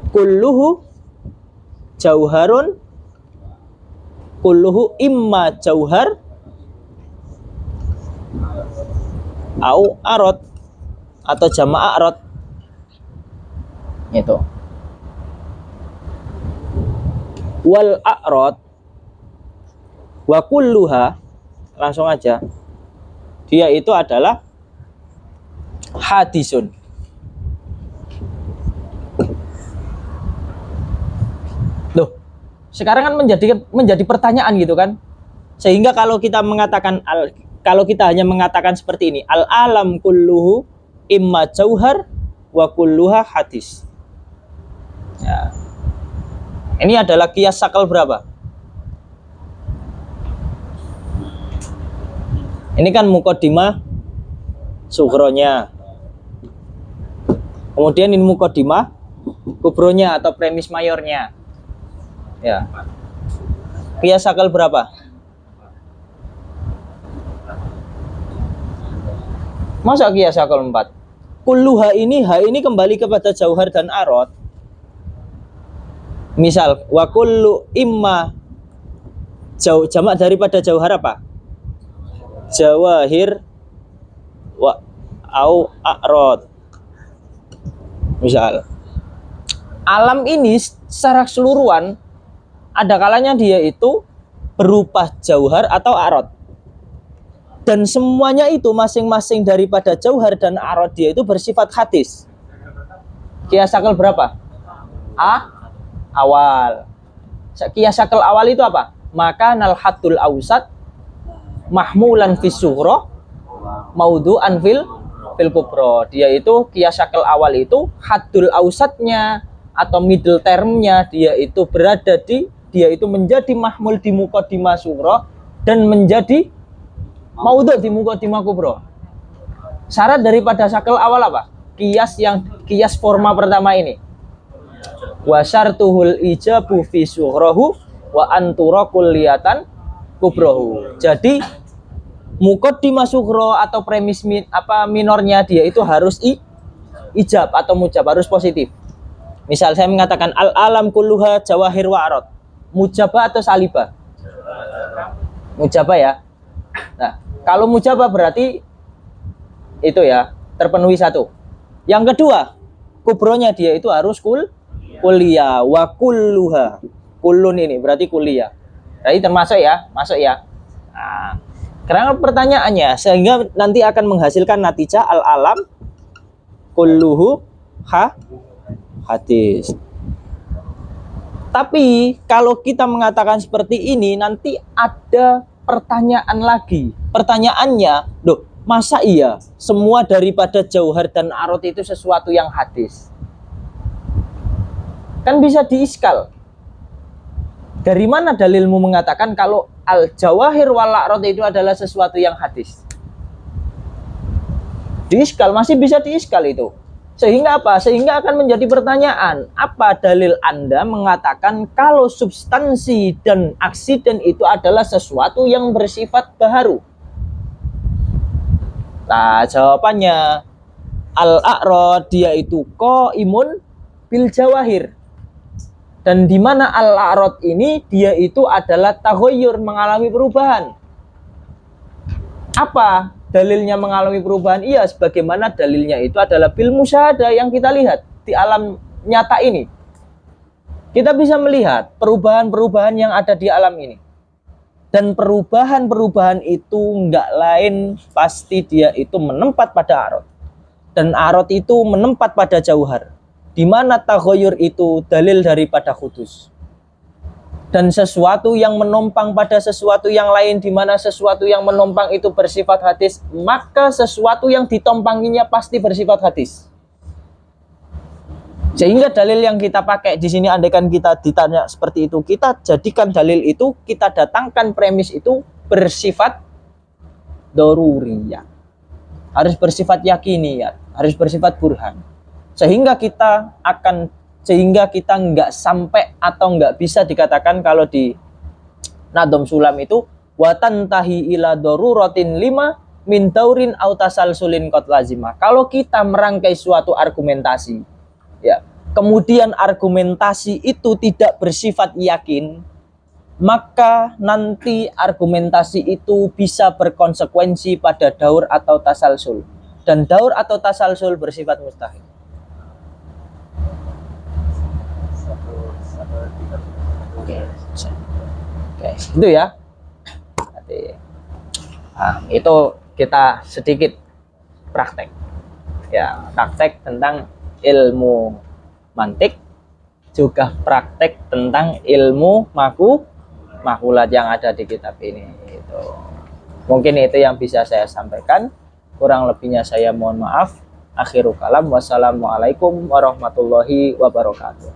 kulluhu jauharun, kulluhu imma jauhar au arad atau jama'a arad. Itu. Wal a'rad wa kulluha, langsung aja, dia itu adalah hadisun. Loh, sekarang kan menjadi pertanyaan gitu kan. Sehingga kalau kita hanya mengatakan seperti ini, al alam kulluhu imma jauhar wa kulluha hadis. Ya. Ini adalah kias sakal berapa? Ini kan muqaddimah sughronya. Kemudian ini muqaddimah kubronya atau premis mayornya. Ya. Kias sakal berapa? Masa kias sakal 4? Kulluha ini, ha ini kembali kepada jauhar dan arad. Misal wa kullu imma jamak daripada jauhar apa? Jawahir wa au a'rad. Misal alam ini secara keseluruhan ada kalanya dia itu berupa jauhar atau arad. Dan semuanya itu masing-masing daripada jauhar dan arad dia itu bersifat hadis. Qiyas akal berapa? Awal. Qiyas akal awal itu apa? Maka nal haddul ausat mahmulan fis sughra maudu'an fil kubra. Dia itu qiyas akal awal itu haddul ausatnya atau middle termnya dia itu berada di, dia itu menjadi mahmul di muqaddimah sughra dan menjadi maudhu di muqaddimah kubra. Syarat daripada syakal awal apa? Qiyas forma pertama ini. Wa syartuhul ijabu fi sughrahu wa antura kulliyatan kubrahu. Jadi muqaddimah sughra atau premis minornya dia itu harus ijab atau mujab, harus positif. Misal saya mengatakan al alam kulluha jawahir wa arad. Mujabah atau salibah? Mujabah ya. Nah, kalau mujabah berarti itu ya, terpenuhi satu. Yang kedua, kubronya dia itu harus kuliah wa kulluha. Kullun ini berarti kuliah. Jadi termasuk ya, masuk ya. Nah, karena pertanyaannya sehingga nanti akan menghasilkan natijah al alam kulluhu hadis. Tapi kalau kita mengatakan seperti ini nanti ada pertanyaan lagi. Pertanyaannya, loh, masa iya semua daripada jauhar dan arad itu sesuatu yang hadis? Kan bisa diiskal. Dari mana dalilmu mengatakan kalau al-jawahir wal arad itu adalah sesuatu yang hadis? Diiskal, masih bisa diiskal itu. Sehingga apa? Sehingga akan menjadi pertanyaan, apa dalil Anda mengatakan kalau substansi dan aksiden itu adalah sesuatu yang bersifat baharu? Nah, jawabannya al-a'rad dia itu qaimun bil jawahir. Dan di mana al-a'rad ini dia itu adalah taghayyur, mengalami perubahan. Apa dalilnya mengalami perubahan? Iya, sebagaimana dalilnya itu adalah bil musyahadah yang kita lihat di alam nyata ini. Kita bisa melihat perubahan-perubahan yang ada di alam ini. Dan perubahan-perubahan itu enggak lain pasti dia itu menempat pada arad. Dan arad itu menempat pada jauhar. Di mana taghayyur itu dalil daripada hudus. Dan sesuatu yang menompang pada sesuatu yang lain, di mana sesuatu yang menompang itu bersifat hadis, maka sesuatu yang ditompanginya pasti bersifat hadis. Sehingga dalil yang kita pakai di sini, andaikan kita ditanya seperti itu, kita jadikan dalil itu, kita datangkan premis itu bersifat daruriyah, harus bersifat yakiniyat, harus bersifat burhan. Sehingga kita nggak sampai atau nggak bisa dikatakan kalau di Nadhom Sulam itu watantahi ila daruratin lima min daurin au tasalsulin qad lazimah. Kalau kita merangkai suatu argumentasi, ya, kemudian argumentasi itu tidak bersifat yakin, maka nanti argumentasi itu bisa berkonsekuensi pada daur atau tasalsul. Dan daur atau tasalsul bersifat mustahil. Oke, itu ya. Nah, itu kita sedikit praktek. Ya, praktek tentang ilmu mantik, juga praktek tentang ilmu makulat yang ada di kitab ini. Itu. Mungkin itu yang bisa saya sampaikan. Kurang lebihnya saya mohon maaf. Akhirul kalam. Wassalamualaikum warahmatullahi wabarakatuh.